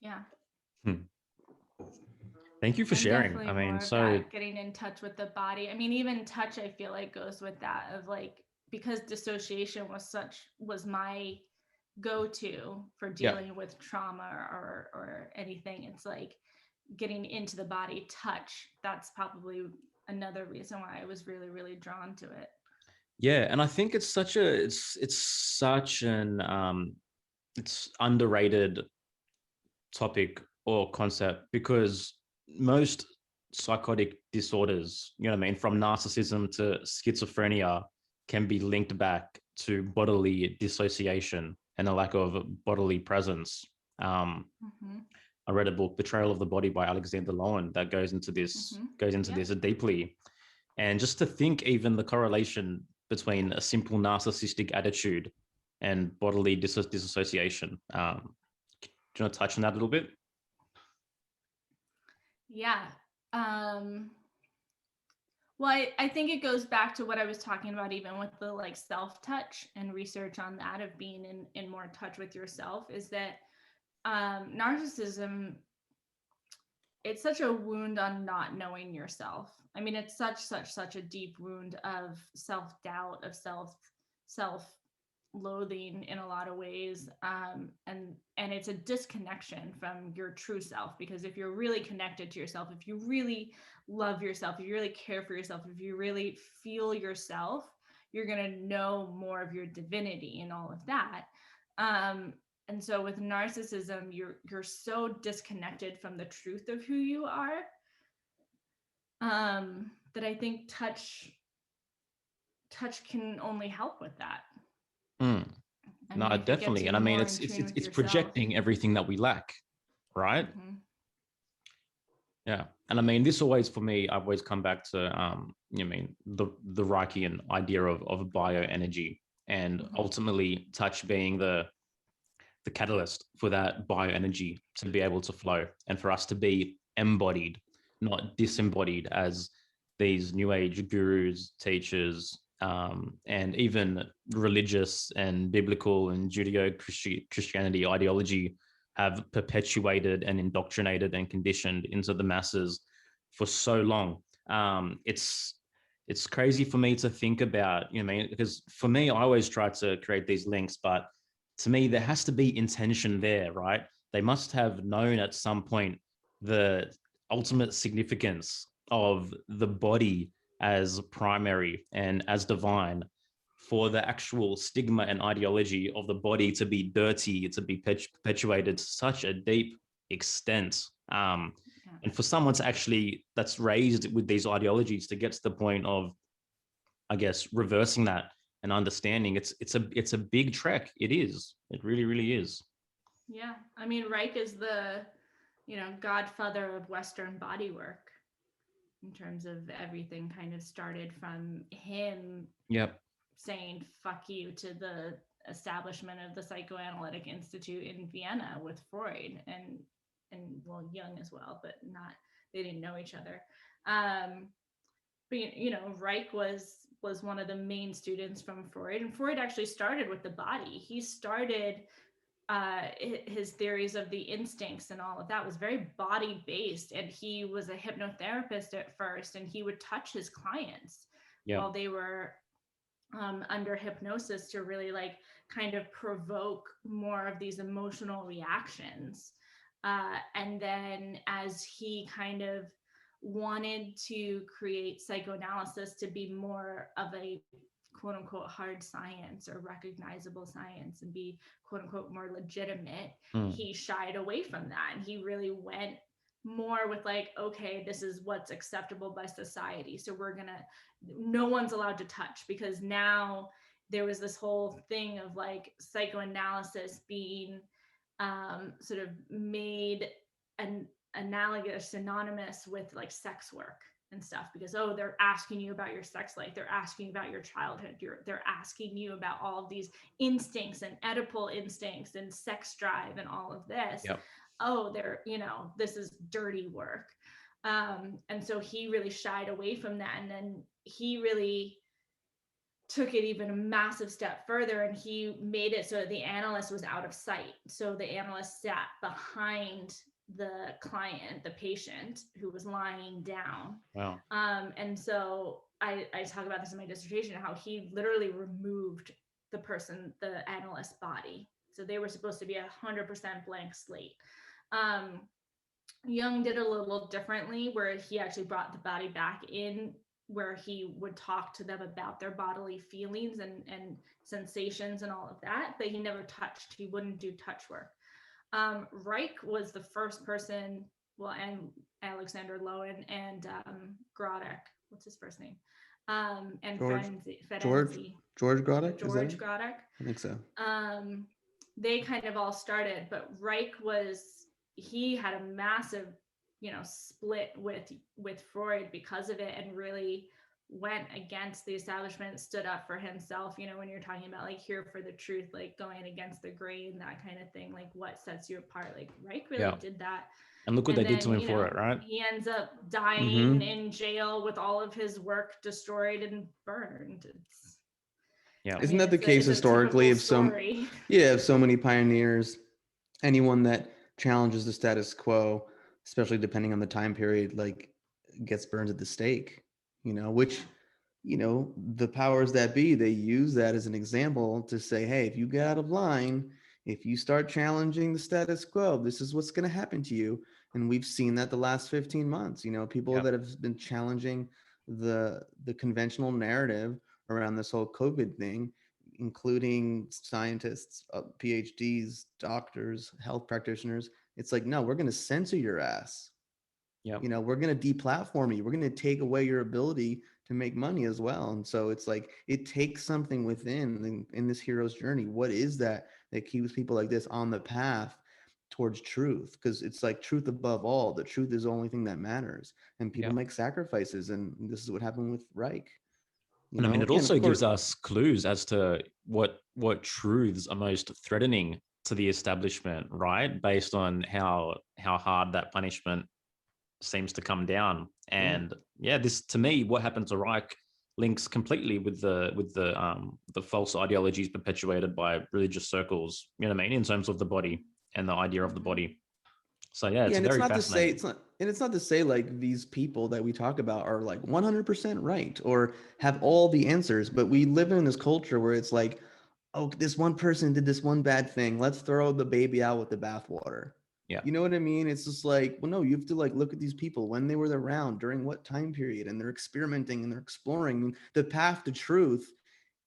Yeah. Thank you for I'm sharing. definitely I mean, more of so that, getting in touch with the body. I mean, even touch, I feel like goes with that, of like, because dissociation was my go-to for dealing with trauma or anything. It's like getting into the body, touch. That's probably another reason why I was really, really drawn to it. yeah, and I think it's such an it's underrated topic or concept, because most psychotic disorders, you know what I mean, from narcissism to schizophrenia, can be linked back to bodily dissociation and a lack of bodily presence. I read a book, Betrayal of the Body by Alexander Lowen, that goes into this deeply. And just to think, even the correlation between a simple narcissistic attitude and bodily disassociation. Do you want to touch on that a little bit? Yeah. Well, I think it goes back to what I was talking about, even with the like self-touch and research on that, of being in more touch with yourself, is that narcissism, it's such a wound on not knowing yourself. I mean, it's such a deep wound of self-doubt, of self-loathing in a lot of ways, and it's a disconnection from your true self. Because if you're really connected to yourself, if you really love yourself, if you really care for yourself, if you really feel yourself, you're going to know more of your divinity and all of that. And so with narcissism, you're so disconnected from the truth of who you are, that I think touch can only help with that. I No, mean, if definitely. And I mean, it's projecting everything that we lack, right? Yeah. And I mean, this always, for me, I've always come back to the Reichian idea of bioenergy, and ultimately touch being the catalyst for that bioenergy to be able to flow, and for us to be embodied, not disembodied, as these new age gurus, teachers, and even religious and biblical and Judeo-Christianity ideology have perpetuated and indoctrinated and conditioned into the masses for so long. It's crazy for me to think about, because for me, I always try to create these links, but to me, there has to be intention there, right? They must have known at some point the ultimate significance of the body as primary and as divine, for the actual stigma and ideology of the body to be dirty, to be perpetuated to such a deep extent. And for someone to actually, that's raised with these ideologies, to get to the point of, I guess, reversing that and understanding, it's a big trek. It is. It really, really is. Yeah. I mean, Reich is the, godfather of Western body work, in terms of everything kind of started from him saying fuck you to the establishment of the Psychoanalytic Institute in Vienna with Freud and well, Jung as well, but they didn't know each other. But Reich was one of the main students from Freud, and Freud actually started with the body. He started his theories of the instincts and all of that was very body based, and he was a hypnotherapist at first, and he would touch his clients. while they were under hypnosis to really like kind of provoke more of these emotional reactions. And then as he kind of wanted to create psychoanalysis to be more of a quote unquote hard science or recognizable science and be quote unquote more legitimate, he shied away from that. And he really went more with like, okay, this is what's acceptable by society. So no one's allowed to touch, because now there was this whole thing of like psychoanalysis being sort of made an analogous, synonymous with like sex work and stuff, because they're asking you about your sex life, they're asking you about your childhood, they're asking you about all of these instincts and Oedipal instincts and sex drive and all of this. They're, this is dirty work. And so he really shied away from that. And then he really took it even a massive step further, and he made it so that the analyst was out of sight. So the analyst sat behind the client, the patient, who was lying down. Wow. And so I talk about this in my dissertation, how he literally removed the analyst's body. So they were supposed to be 100% blank slate. Jung did a little differently, where he actually brought the body back in, where he would talk to them about their bodily feelings and sensations and all of that, but he never touched. He wouldn't do touch work. Reich was the first person, and Alexander Lowen and Grodek, what's his first name? And George Grodek? George Grodek. I think so. They kind of all started, but Reich he had a massive, split with Freud because of it, and really went against the establishment, stood up for himself. When you're talking about like here for the truth, like going against the grain, that kind of thing, like what sets you apart, like Reich really did that. And look what they did to him for it, right? He ends up dying in jail with all of his work destroyed and burned. Isn't that the case historically of so many pioneers? Anyone that challenges the status quo, especially depending on the time period, like gets burned at the stake, which, the powers that be, they use that as an example to say, hey, if you get out of line, if you start challenging the status quo, this is what's going to happen to you. And we've seen that the last 15 months, people that have been challenging the conventional narrative around this whole COVID thing, including scientists, PhDs, doctors, health practitioners. It's like, no, we're going to censor your ass. We're going to deplatform you. We're going to take away your ability to make money as well. And so it's like, it takes something within in this hero's journey. What is that keeps people like this on the path towards truth? Because it's like truth above all. The truth is the only thing that matters. And people make sacrifices. And this is what happened with Reich. And I mean, it also gives us clues as to what truths are most threatening to the establishment, right? Based on how hard that punishment seems to come down. And this, to me, what happened to Reich links completely with the false ideologies perpetuated by religious circles, you know what I mean, in terms of the body and the idea of the body. So it's very fascinating. It's not to say like these people that we talk about are like 100% right or have all the answers, but we live in this culture where it's like, oh, this one person did this one bad thing, let's throw the baby out with the bathwater. You know what I mean? It's just like, well, no, you have to like look at these people when they were around, during what time period, and they're experimenting and they're exploring. The path to truth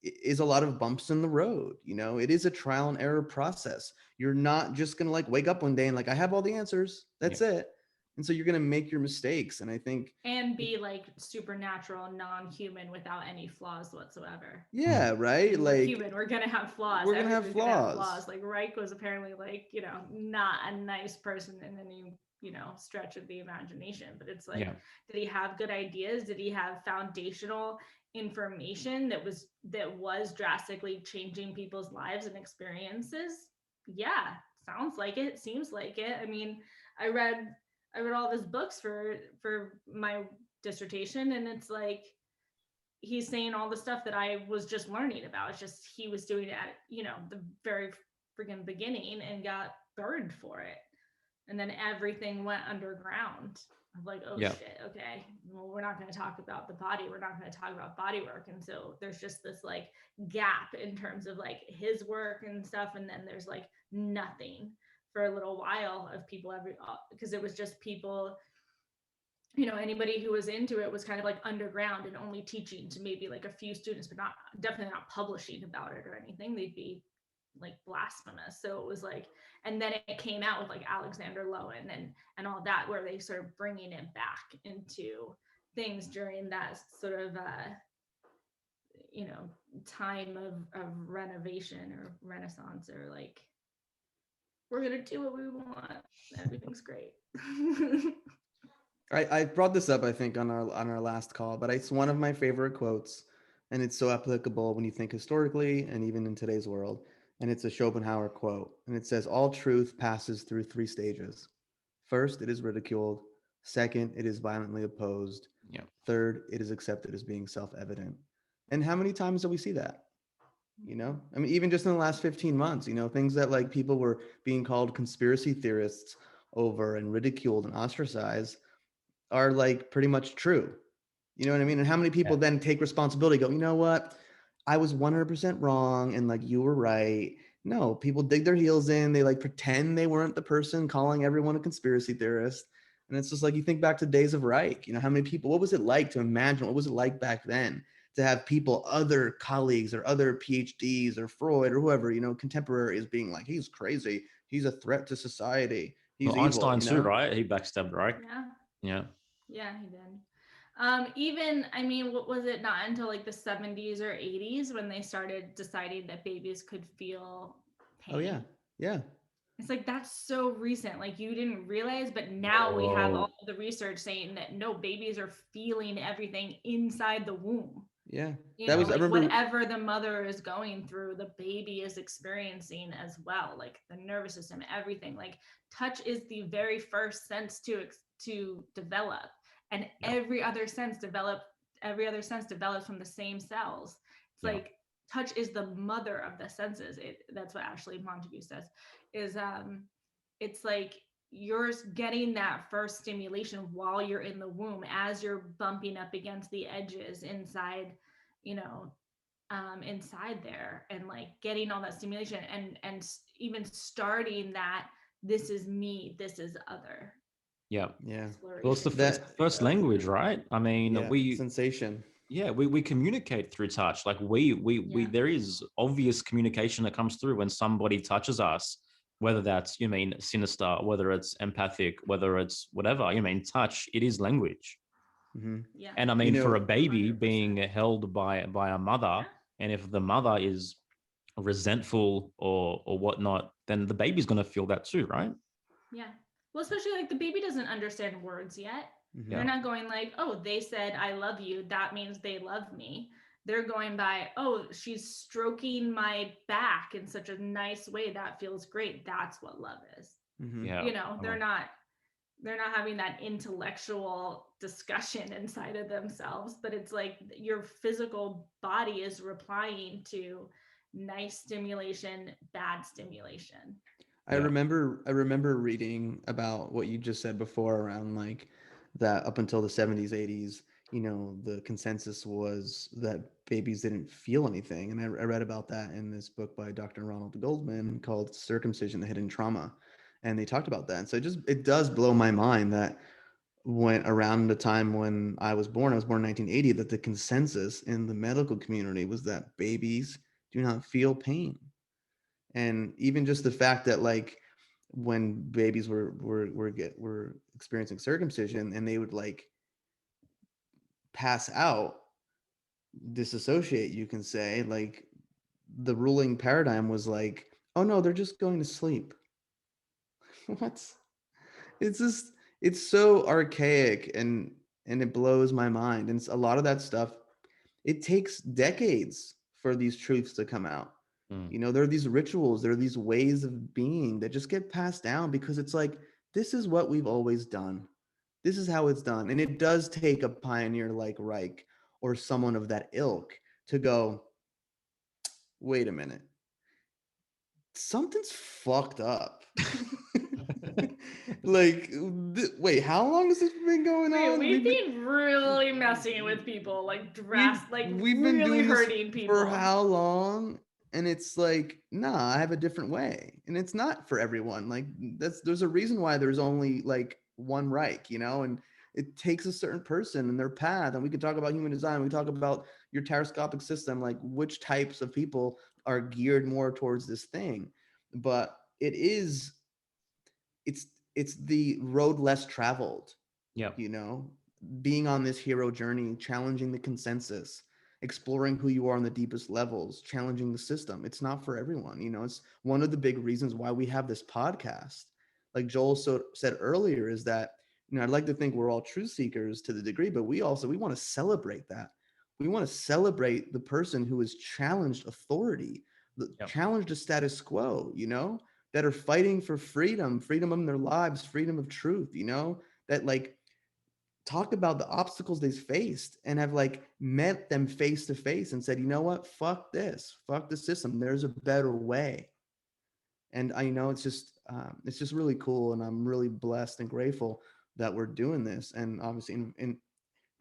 is a lot of bumps in the road. It is a trial and error process. You're not just going to like wake up one day and like, I have all the answers. That's it. And so you're going to make your mistakes. And I think, and be like supernatural, non-human, without any flaws whatsoever. Yeah. Right. We're like human. We're going to have flaws. We're going to have flaws. Like Reich was apparently like, not a nice person in any, stretch of the imagination, but it's like, did he have good ideas? Did he have foundational information that was drastically changing people's lives and experiences? Sounds like it, seems like it. I mean, I read all these books for my dissertation, and it's like he's saying all the stuff that I was just learning about. It's just he was doing it at the very freaking beginning and got burned for it, and then everything went underground. of like, oh Yeah. shit, okay, well, we're not going to talk about the body, we're not going to talk about body work. And so there's just this like gap in terms of like his work and stuff, and then there's like nothing for a little while of people because it was just people, anybody who was into it was kind of like underground and only teaching to maybe like a few students, but definitely not publishing about it or anything. They'd be like blasphemous. So it was like, and then it came out with like Alexander Lowen and all that, where they sort of bringing it back into things during that sort of time of renovation or renaissance, or like, we're gonna do what we want, everything's great. I brought this up, I think, on our last call, but it's one of my favorite quotes, and it's so applicable when you think historically and even in today's world. And it's a Schopenhauer quote, and it says, "All truth passes through 3 stages. First, it is ridiculed. Second, it is violently opposed. Yeah. Third, it is accepted as being self-evident." And how many times do we see that? I mean, even just in the last 15 months, things that like people were being called conspiracy theorists over and ridiculed and ostracized are like pretty much true. You know what I mean? And how many people then take responsibility, go, you know what? I was 100% wrong and like you were right. No, people dig their heels in. They like pretend they weren't the person calling everyone a conspiracy theorist. And it's just like you think back to days of Reich, how many people, what was it like to imagine? What was it like back then to have people, other colleagues or other PhDs or Freud or whoever, contemporaries being like, he's crazy. He's a threat to society. He's Well, evil. Einstein too, right? He backstabbed, right? Yeah. Yeah, he did. Even, I mean, what was it, not until like the 70s or 80s when they started deciding that babies could feel pain? Oh, yeah. Yeah. It's like, that's so recent. Like, you didn't realize, but now we have all the research saying that no, babies are feeling everything inside the womb. Yeah. I remember whatever the mother is going through, the baby is experiencing as well. Like the nervous system, everything. Like touch is the very first sense to develop, and every other sense develops from the same cells. It's like touch is the mother of the senses. That's what Ashley Montague says. Is it's like you're getting that first stimulation while you're in the womb, as you're bumping up against the edges inside, inside there, and like getting all that stimulation and even starting that this is me, this is other. Yeah. Well, it's the first language, right? I mean, sensation. Yeah, we communicate through touch. Like we there is obvious communication that comes through when somebody touches us, whether that's, sinister, whether it's empathic, whether it's whatever, touch, it is language. Mm-hmm. Yeah. And I mean, for a baby 100%. Being held by a mother, and if the mother is resentful or whatnot, then the baby's going to feel that too, right? Yeah. Well, especially like the baby doesn't understand words yet. Mm-hmm. They're not going like, oh, they said I love you, that means they love me. They're going by, oh, she's stroking my back in such a nice way, that feels great, that's what love is. Mm-hmm. Yeah. They're not having that intellectual discussion inside of themselves, but it's like your physical body is replying to nice stimulation, bad stimulation. I remember reading about what you just said before around like that up until the 70s, 80s, the consensus was that babies didn't feel anything. And I read about that in this book by Dr. Ronald Goldman called Circumcision, the Hidden Trauma. And they talked about that. And so it does blow my mind that when around the time when I was born in 1980, that the consensus in the medical community was that babies do not feel pain. And even just the fact that like when babies were experiencing circumcision and they would like pass out, disassociate, you can say, like the ruling paradigm was like, oh no, they're just going to sleep. What? It's so archaic and it blows my mind. And a lot of that stuff, it takes decades for these truths to come out. There are these rituals, there are these ways of being that just get passed down because it's like, this is what we've always done. This is how it's done. And it does take a pioneer like Reich or someone of that ilk to go, wait a minute, something's fucked up. Like, wait, how long has this been going on? We've been really messing with people, like we've been really doing this hurting people. for how long? And it's like, nah, I have a different way. And it's not for everyone. Like, there's a reason why there's only like one Reich, you know, and it takes a certain person and their path. And we can talk about human design. We talk about your pteroscopic system, like which types of people are geared more towards this thing. But it's it's the road less traveled, Yeah. you know, being on this hero journey, challenging the consensus, exploring who you are on the deepest levels, challenging the system. It's not for everyone. You know, it's one of the big reasons why we have this podcast. Like Joel said earlier, is that, you know, I'd like to think we're all truth seekers to the degree, but we want to celebrate that. We want to celebrate the person who has challenged authority, challenged the status quo, you know, that are fighting for freedom, freedom of their lives, freedom of truth, you know, that like talk about the obstacles they've faced and have like met them face to face and said, you know what, fuck this, fuck the system. There's a better way. And I know it's just really cool. And I'm really blessed and grateful that we're doing this. And obviously in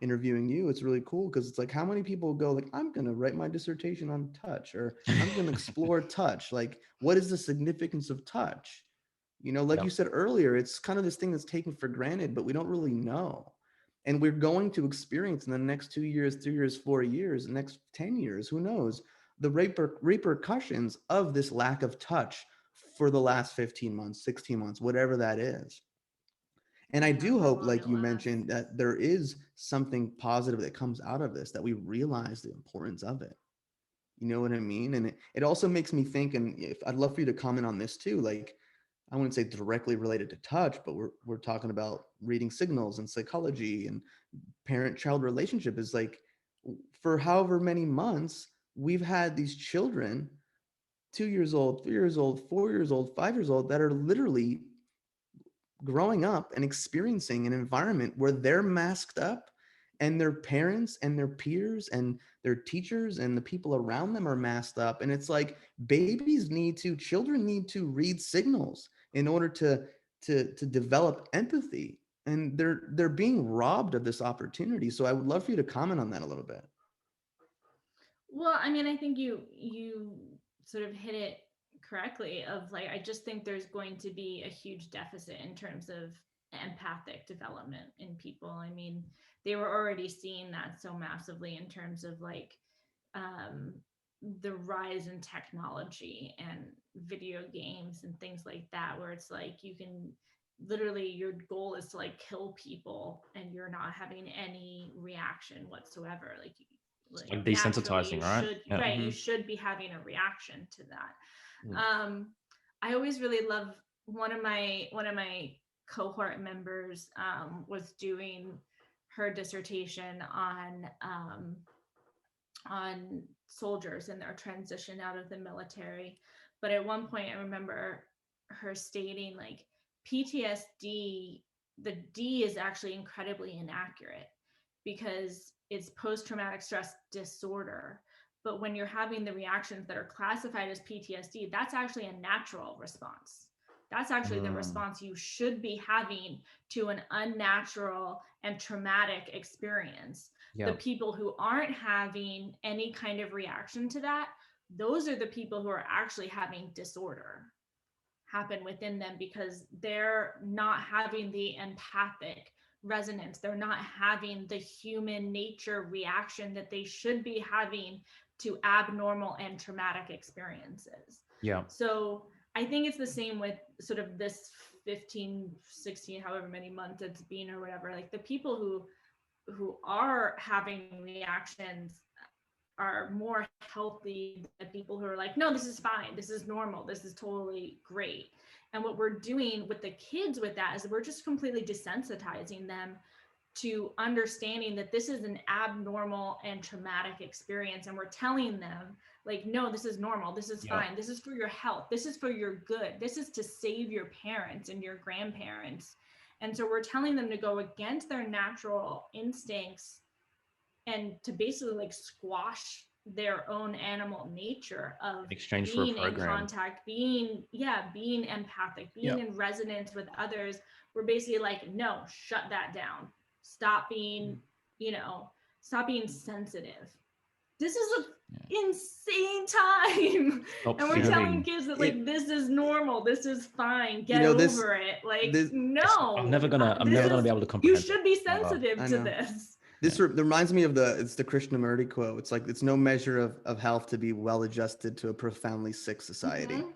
interviewing you, it's really cool because it's like, how many people go like, I'm going to write my dissertation on touch, or I'm going to explore touch. Like, what is the significance of touch? You know, like you said earlier, it's kind of this thing that's taken for granted, but we don't really know. And we're going to experience in the next 2 years, 3 years, 4 years, the next 10 years, who knows, the repercussions of this lack of touch for the last 15 months, 16 months, whatever that is. And I do hope, like you mentioned, that there is something positive that comes out of this, that we realize the importance of it. You know what I mean? And it also makes me think, and if I'd love for you to comment on this too, like, I wouldn't say directly related to touch, but we're talking about reading signals and psychology and parent-child relationship, is like, for however many months, we've had these children, 2 years old, 3 years old, 4 years old, 5 years old, that are literally growing up and experiencing an environment where they're masked up and their parents and their peers and their teachers and the people around them are masked up. And it's like, children need to read signals in order to develop empathy. And they're being robbed of this opportunity. So I would love for you to comment on that a little bit. Well, I mean, I think you sort of hit it correctly, of like, I just think there's going to be a huge deficit in terms of empathic development in people. I mean, they were already seeing that so massively in terms of like the rise in technology and video games and things like that, where it's like you can literally, your goal is to like kill people and you're not having any reaction whatsoever. Like Desensitizing, right? Right, you should be having a reaction to that. I always really love, one of my cohort members was doing her dissertation on soldiers and their transition out of the military. But at one point, I remember her stating like, PTSD, the D is actually incredibly inaccurate because it's post-traumatic stress disorder. But when you're having the reactions that are classified as PTSD, that's actually a natural response. That's actually the response you should be having to an unnatural and traumatic experience. The people who aren't having any kind of reaction to that, those are the people who are actually having disorder happen within them, because they're not having the empathic resonance. They're not having the human nature reaction that they should be having to abnormal and traumatic experiences. So I think it's the same with sort of this 15, 16, however many months it's been or whatever. Like, the people who are having reactions are more healthy than people who are like, no, this is fine, this is normal, this is totally great. And what we're doing with the kids with that is we're just completely desensitizing them to understanding that this is an abnormal and traumatic experience. And we're telling them like, no, this is normal, this is fine, this is for your health, this is for your good, this is to save your parents and your grandparents. And so we're telling them to go against their natural instincts and to basically like squash their own animal nature of In exchange for a being in program. contact, being empathic, being in resonance with others. We're basically like, no, shut that down. Stop being, stop being sensitive. This is an insane time. Stop And we're telling fearing. kids that like this is normal, this is fine, get this- over it. Like this- no, I'm never gonna be able to comprehend. you should be Never. sensitive I to know. this. This reminds me of the Krishnamurti quote. It's like, it's no measure of health to be well adjusted to a profoundly sick society. Mhm.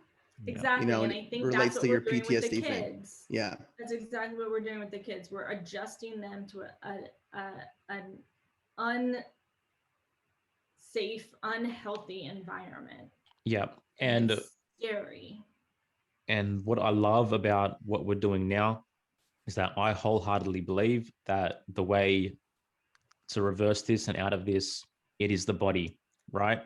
Exactly. And And I think relates that's what to we're your doing with the PTSD thing. kids. Yeah. That's exactly what we're doing with the kids. We're adjusting them to an unsafe, unhealthy environment. Yeah. And it's scary. And what I love about what we're doing now is that I wholeheartedly believe that the way to reverse this and out of this, it is the body, right?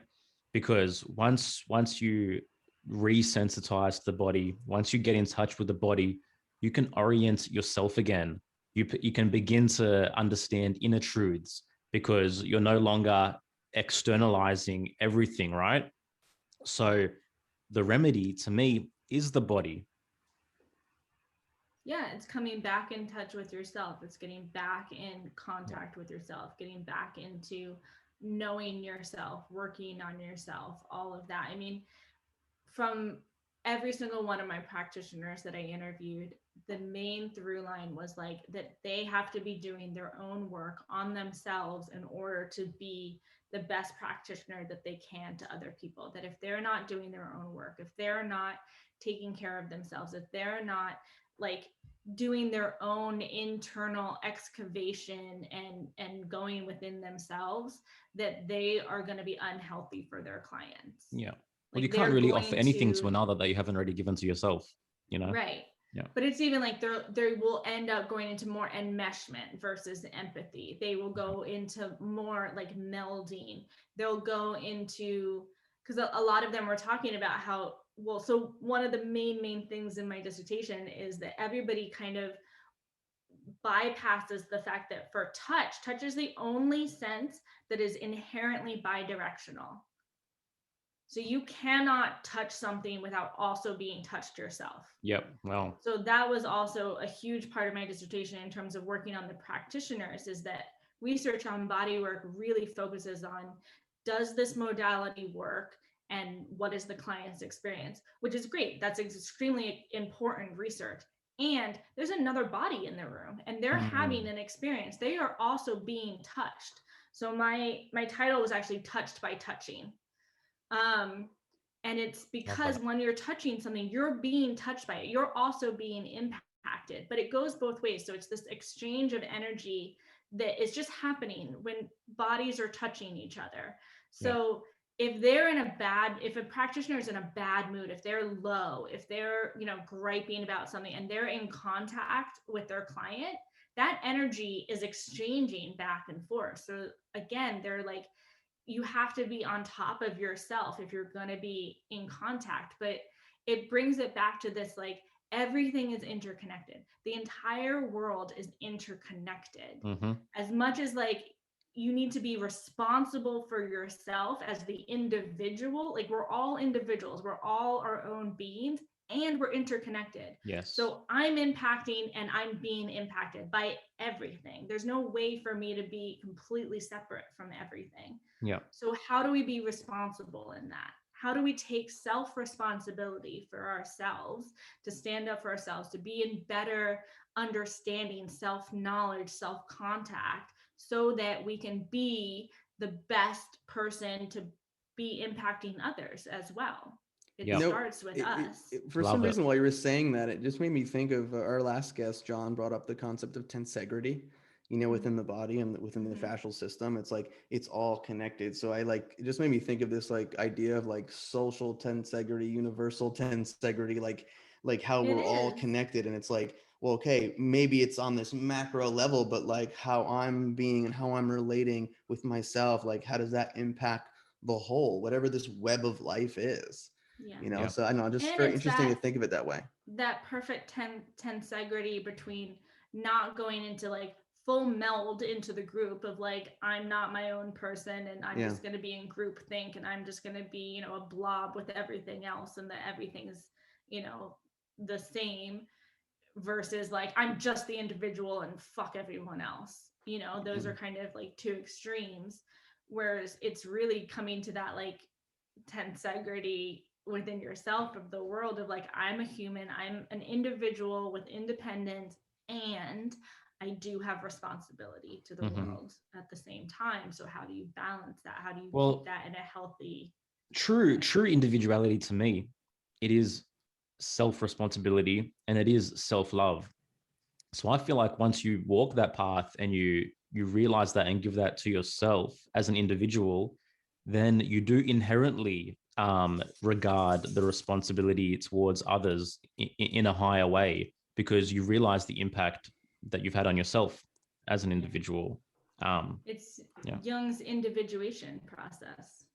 Because once you resensitize the body, once you get in touch with the body, you can orient yourself again. You can begin to understand inner truths because you're no longer externalizing everything, right? So the remedy to me is the body. Yeah, it's coming back in touch with yourself. It's getting back in contact with yourself, getting back into knowing yourself, working on yourself, all of that. I mean, from every single one of my practitioners that I interviewed, the main through line was like that they have to be doing their own work on themselves in order to be the best practitioner that they can to other people. That if they're not doing their own work, if they're not taking care of themselves, if they're not like doing their own internal excavation and going within themselves, that they are going to be unhealthy for their clients. Yeah. Like, well, you can't really offer anything to another that you haven't already given to yourself, Right. Yeah. But it's even like they will end up going into more enmeshment versus empathy. They will go into more like melding. They'll go into, because a lot of them were talking about how, well, so one of the main things in my dissertation is that everybody kind of bypasses the fact that for touch is the only sense that is inherently bidirectional. So you cannot touch something without also being touched yourself. Yep. Well, so that was also a huge part of my dissertation in terms of working on the practitioners, is that research on body work really focuses on, does this modality work and what is the client's experience, which is great. That's extremely important research. And there's another body in the room and they're having an experience. They are also being touched. So my title was actually Touched by Touching. And it's because when you're touching something, you're being touched by it. You're also being impacted, but it goes both ways. So it's this exchange of energy that is just happening when bodies are touching each other. So if they're if a practitioner is in a bad mood, if they're low, if they're, griping about something and they're in contact with their client, that energy is exchanging back and forth. So again, they're like, you have to be on top of yourself if you're going to be in contact. But it brings it back to this, like, everything is interconnected. The entire world is interconnected. As much as like you need to be responsible for yourself as the individual, like we're all individuals, we're all our own beings, and we're interconnected. Yes. So I'm impacting and I'm being impacted by everything. There's no way for me to be completely separate from everything. Yeah. So how do we be responsible in that? How do we take self-responsibility for ourselves, to stand up for ourselves, to be in better understanding, self-knowledge, self-contact, so that we can be the best person to be impacting others as well? It starts with us. For some reason, while you were saying that, it just made me think of our last guest, John, brought up the concept of tensegrity, within the body and within the fascial system. It's like, it's all connected. So it just made me think of this like idea of like social tensegrity, universal tensegrity, like how we're all connected. And it's like, well, okay, maybe it's on this macro level, but like how I'm being and how I'm relating with myself, like how does that impact the whole, whatever this web of life is? So I know, just and very interesting to think of it that way. That perfect tensegrity between not going into like full meld into the group of like, I'm not my own person and I'm just going to be in group think, and I'm just going to be, you know, a blob with everything else, and that everything is, you know, the same, versus like, I'm just the individual and fuck everyone else. You know, those are kind of like two extremes. Whereas it's really coming to that like tensegrity within yourself of the world of like, I'm a human, I'm an individual with independence, and I do have responsibility to the world at the same time. So how do you balance that? How do you keep that in a healthy true individuality? To me, it is self-responsibility and it is self-love. So I feel like once you walk that path and you realize that and give that to yourself as an individual, then you do inherently regard the responsibility towards others in a higher way, because you realize the impact that you've had on yourself as an individual. It's Jung's individuation process.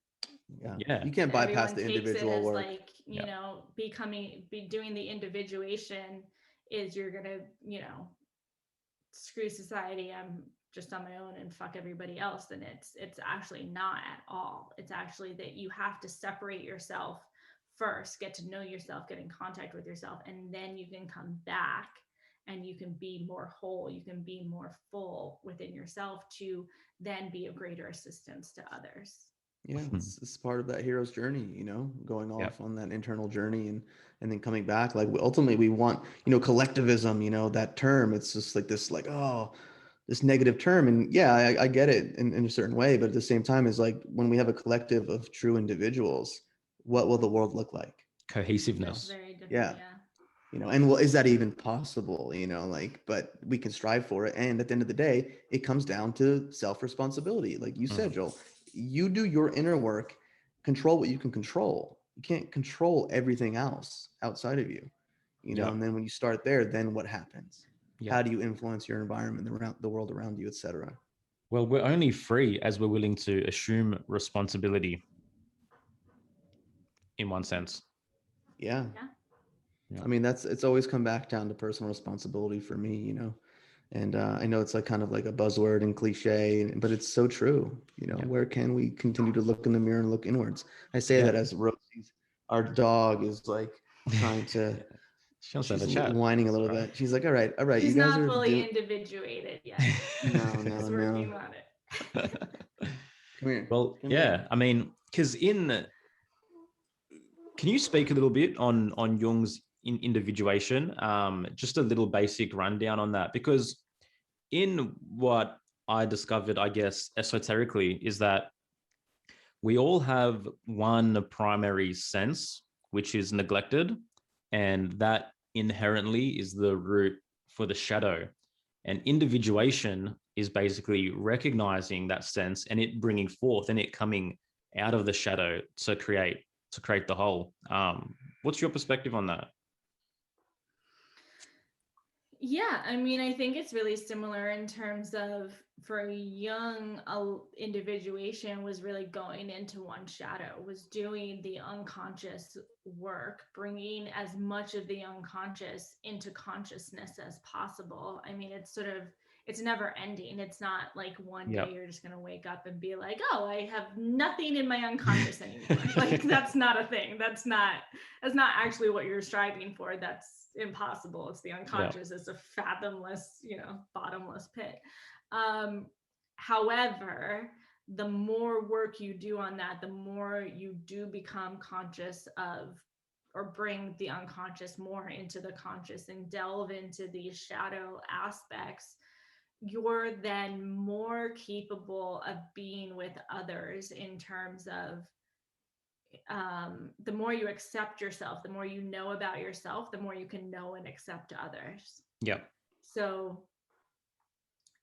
Yeah. You can't bypass the individual work. Like, you know, doing the individuation is you're gonna, you know, screw society, I'm just on my own and fuck everybody else. And it's actually not at all. It's actually that you have to separate yourself first, get to know yourself, get in contact with yourself, and then you can come back and you can be more whole, you can be more full within yourself to then be of greater assistance to others. Yeah, it's part of that hero's journey, you know, going off on that internal journey and then coming back. Like ultimately we want, you know, collectivism, you know, that term, it's just like this, like, oh, this negative term. And yeah, I get it in a certain way, but at the same time is like, when we have a collective of true individuals, what will the world look like? Cohesiveness. Very different, yeah. You know, and well, is that even possible? You know, like, but we can strive for it. And at the end of the day, it comes down to self-responsibility. Like you said, Joel, you do your inner work, control what you can control. You can't control everything else outside of you, you know. And then when you start there, then what happens? How do you influence your environment, the world around you, etc.? Well, we're only free as we're willing to assume responsibility, in one sense. Yeah. I mean, it's always come back down to personal responsibility for me, you know. And I know it's like kind of like a buzzword and cliche, but it's so true. You know, where can we continue to look in the mirror and look inwards? I say that as Rosie's, our dog, is like trying to, she's whining a little bit. She's like, all right. She's you guys not fully individuated yet. No. Working on it. Come here. Well, Come here. I mean, because can you speak a little bit on Jung's individuation? Just a little basic rundown on that, because in what I discovered, I guess, esoterically, is that we all have one primary sense, which is neglected, and that inherently is the root for the shadow. And individuation is basically recognizing that sense and it bringing forth and it coming out of the shadow to create the whole. What's your perspective on that? Yeah, I mean, I think it's really similar in terms of, for Jung, individuation was really going into one shadow, was doing the unconscious work, bringing as much of the unconscious into consciousness as possible. I mean, it's never ending. It's not like one day you're just going to wake up and be like, oh, I have nothing in my unconscious anymore. Like, that's not a thing. That's not actually what you're striving for. That's impossible. It's the unconscious. It's a fathomless, you know, bottomless pit. However, the more work you do on that, the more you do become conscious of, or bring the unconscious more into the conscious and delve into these shadow aspects, you're then more capable of being with others in terms of the more you accept yourself, the more you know about yourself, the more you can know and accept others. Yeah. So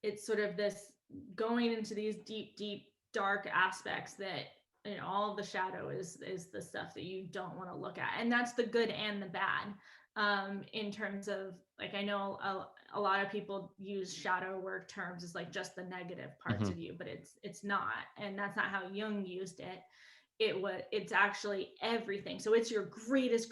it's sort of this going into these deep, deep, dark aspects that, you know, all of the shadow is the stuff that you don't want to look at. And that's the good and the bad. In terms of, like, I know a lot of people use shadow work terms as like just the negative parts of you, but it's not. And that's not how Jung used it. It's actually everything. So it's your greatest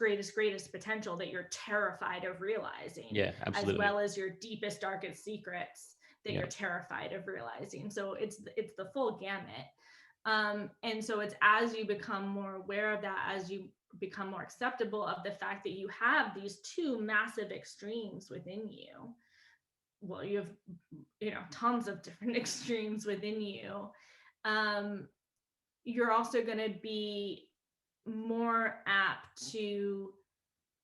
potential that you're terrified of realizing. Yeah, absolutely. As well as your deepest, darkest secrets that you're terrified of realizing. So it's the full gamut. And so it's as you become more aware of that, as you become more acceptable of the fact that you have these two massive extremes within you. Well, you have, tons of different extremes within you. You're also going to be more apt to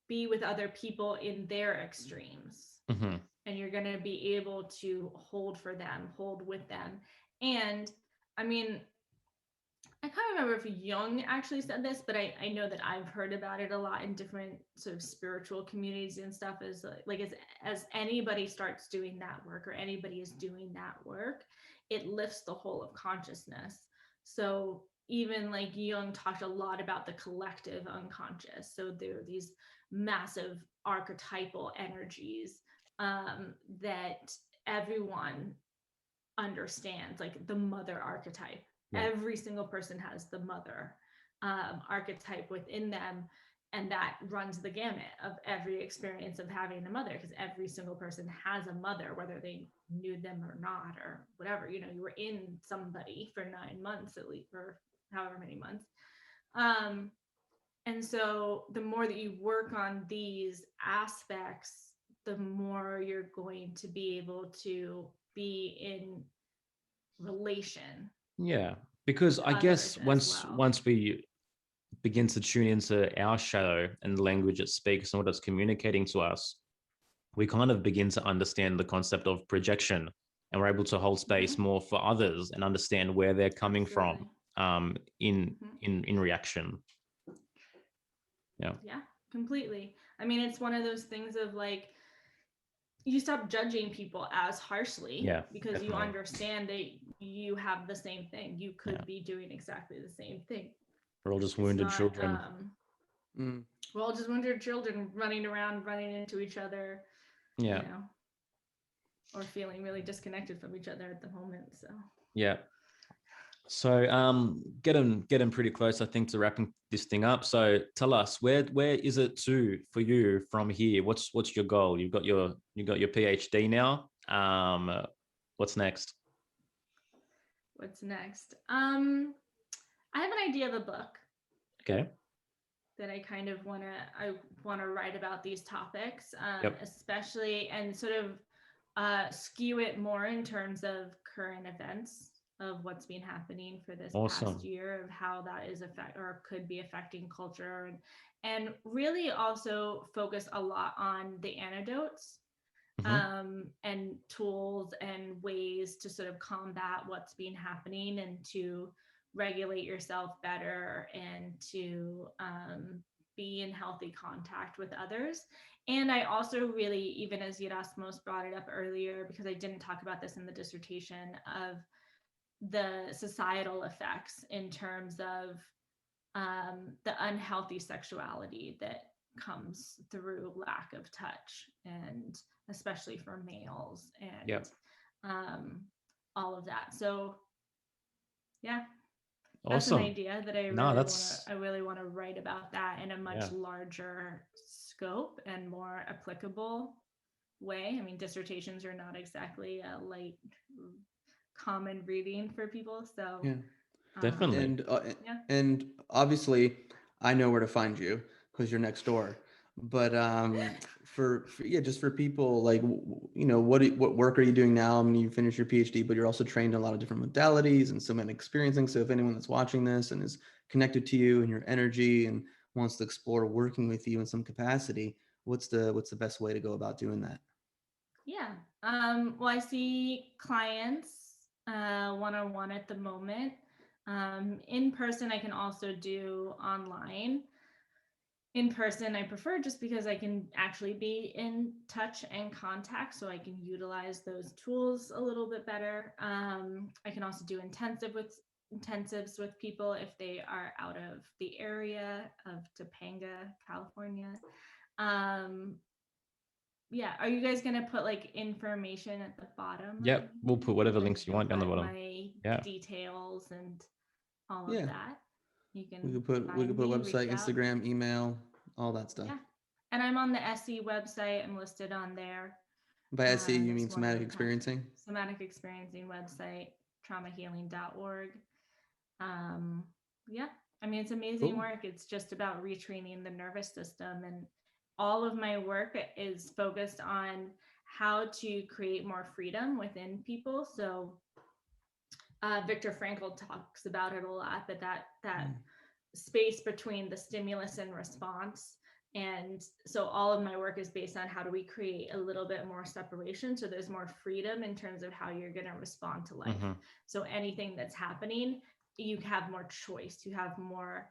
be with other people in their extremes. Mm-hmm. And you're going to be able to hold with them. And I mean, I can't remember if Jung actually said this, but I know that I've heard about it a lot in different sort of spiritual communities and stuff, is like as anybody starts doing that work, or anybody is doing that work, it lifts the whole of consciousness. So even like Jung talked a lot about the collective unconscious. So there are these massive archetypal energies that everyone understands, like the mother archetype. Yeah. Every single person has the mother archetype within them, and that runs the gamut of every experience of having a mother, because every single person has a mother, whether they knew them or not, or whatever. You were in somebody for 9 months at least, or however many months. And so the more that you work on these aspects, the more you're going to be able to be in relation. Yeah, because I guess once we begin to tune into our shadow and the language it speaks and what it's communicating to us, we kind of begin to understand the concept of projection, and we're able to hold space more for others and understand where they're coming from in reaction. Yeah, completely. I mean, it's one of those things of like, you stop judging people as harshly, because definitely. You understand that you have the same thing. You could be doing exactly the same thing. We're all just wounded children. We're all just wounded children running around, running into each other, or feeling really disconnected from each other at the moment. So So getting pretty close, I think, to wrapping this thing up. So tell us, where is it to for you from here? What's your goal? You got your PhD now. What's next? What's next? I have an idea of a book. Okay. That I kind of want to write about these topics, especially, and sort of skew it more in terms of current events of what's been happening for this past year, of how that is could be affecting culture, and really also focus a lot on the antidotes and tools and ways to sort of combat what's been happening, and to regulate yourself better, and to be in healthy contact with others. And I also really, even as Erasmus brought it up earlier, because I didn't talk about this in the dissertation, of the societal effects in terms of the unhealthy sexuality that comes through lack of touch, and especially for males, and all of that. So that's an idea that I really want to write about that in a much larger scope and more applicable way. I mean, dissertations are not exactly a light, common reading for people. So definitely. And obviously I know where to find you because you're next door. But for just for people, like, what work are you doing now? I mean, you finished your PhD, but you're also trained in a lot of different modalities and so many experiencing. So if anyone that's watching this and is connected to you and your energy and wants to explore working with you in some capacity, what's the best way to go about doing that? Well, I see clients one-on-one at the moment. In person, I can also do online. In person, I prefer, just because I can actually be in touch and contact, so I can utilize those tools a little bit better. I can also do intensives with people if they are out of the area of Topanga, California. Are you guys gonna put like information at the bottom? Yep, we'll put whatever links you want down the bottom. My details and all of that. We could put website, Instagram, email, all that stuff. And I'm on the SE website. I'm listed on there. By SE, you is mean one of somatic the experiencing? Somatic experiencing website, traumahealing.org. Yeah, I mean, it's amazing Cool. work. It's just about retraining the nervous system. And all of my work is focused on how to create more freedom within people. So Viktor Frankl talks about it a lot, but that space between the stimulus and response. And so all of my work is based on how do we create a little bit more separation so there's more freedom in terms of how you're going to respond to life. So anything that's happening, you have more choice, you have more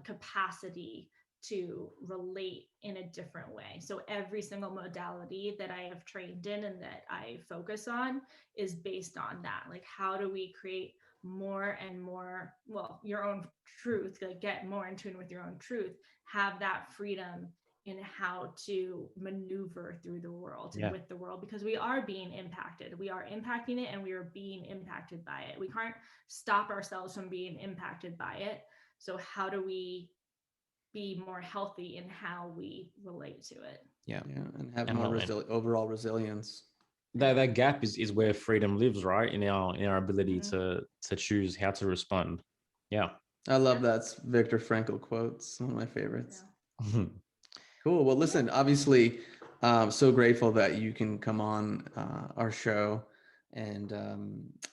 capacity to relate in a different way. So every single modality that I have trained in and that I focus on is based on that. Like, how do we create more and more, well, your own truth, like get more in tune with your own truth, have that freedom in how to maneuver through the world and with the world, because we are being impacted. We are impacting it and we are being impacted by it. We can't stop ourselves from being impacted by it. So how do we be more healthy in how we relate to it? Yeah, and have more overall resilience. That gap is where freedom lives, right? In our ability to choose how to respond. Yeah. I love that Viktor Frankl quotes. One of my favorites. Cool. Well, listen, obviously, so grateful that you can come on our show, and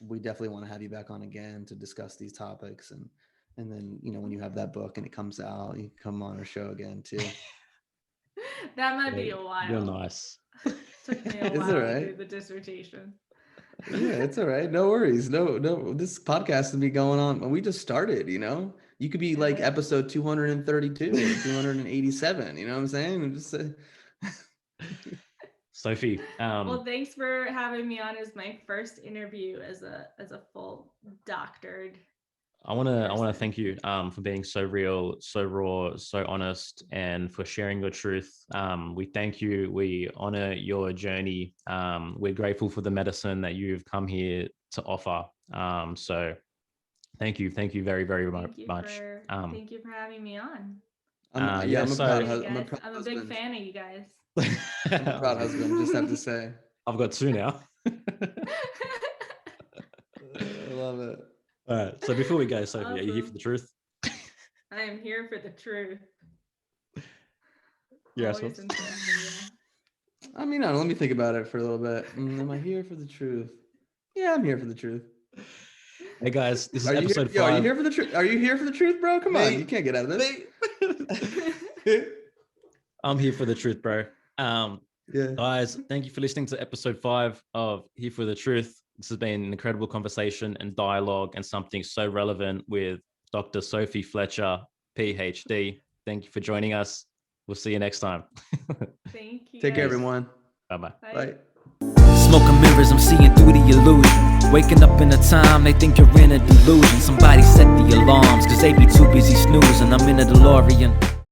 we definitely want to have you back on again to discuss these topics. And then, you know, when you have that book and it comes out, you come on our show again too. That might be a while. You're nice. Took me a while to do the dissertation. Yeah, it's all right. No worries. No, this podcast will be going on. We just started, you know. You could be like episode 232 or 287. You know what I'm saying? Just Sophie. Well, thanks for having me on as my first interview as a full doctored. I want to thank you for being so real, so raw, so honest, and for sharing your truth. We thank you. We honor your journey. We're grateful for the medicine that you've come here to offer. So thank you very, very much. Thank you for having me on. I'm a big fan of you guys. I'm a proud husband, just have to say. I've got two now. I love it. All right. So before we go, Sophie, are you here for the truth? I am here for the truth. Yes. I mean, let me think about it for a little bit. Am I here for the truth? Yeah, I'm here for the truth. Hey guys, this is episode 5. Are you here for the truth? Are you here for the truth, bro? Come on, you can't get out of this. I'm here for the truth, bro. Guys, thank you for listening to episode 5 of Here for the Truth. This has been an incredible conversation and dialogue and something so relevant with Dr. Sophie Fletcher, PhD. Thank you for joining us. We'll see you next time. Thank you. Take care, everyone. Bye-bye. Bye. Smoking mirrors, I'm seeing through the illusion. Waking up in a time, they think you're in a delusion. Somebody set the alarms, cause they be too busy snoozing. I'm in a DeLorean.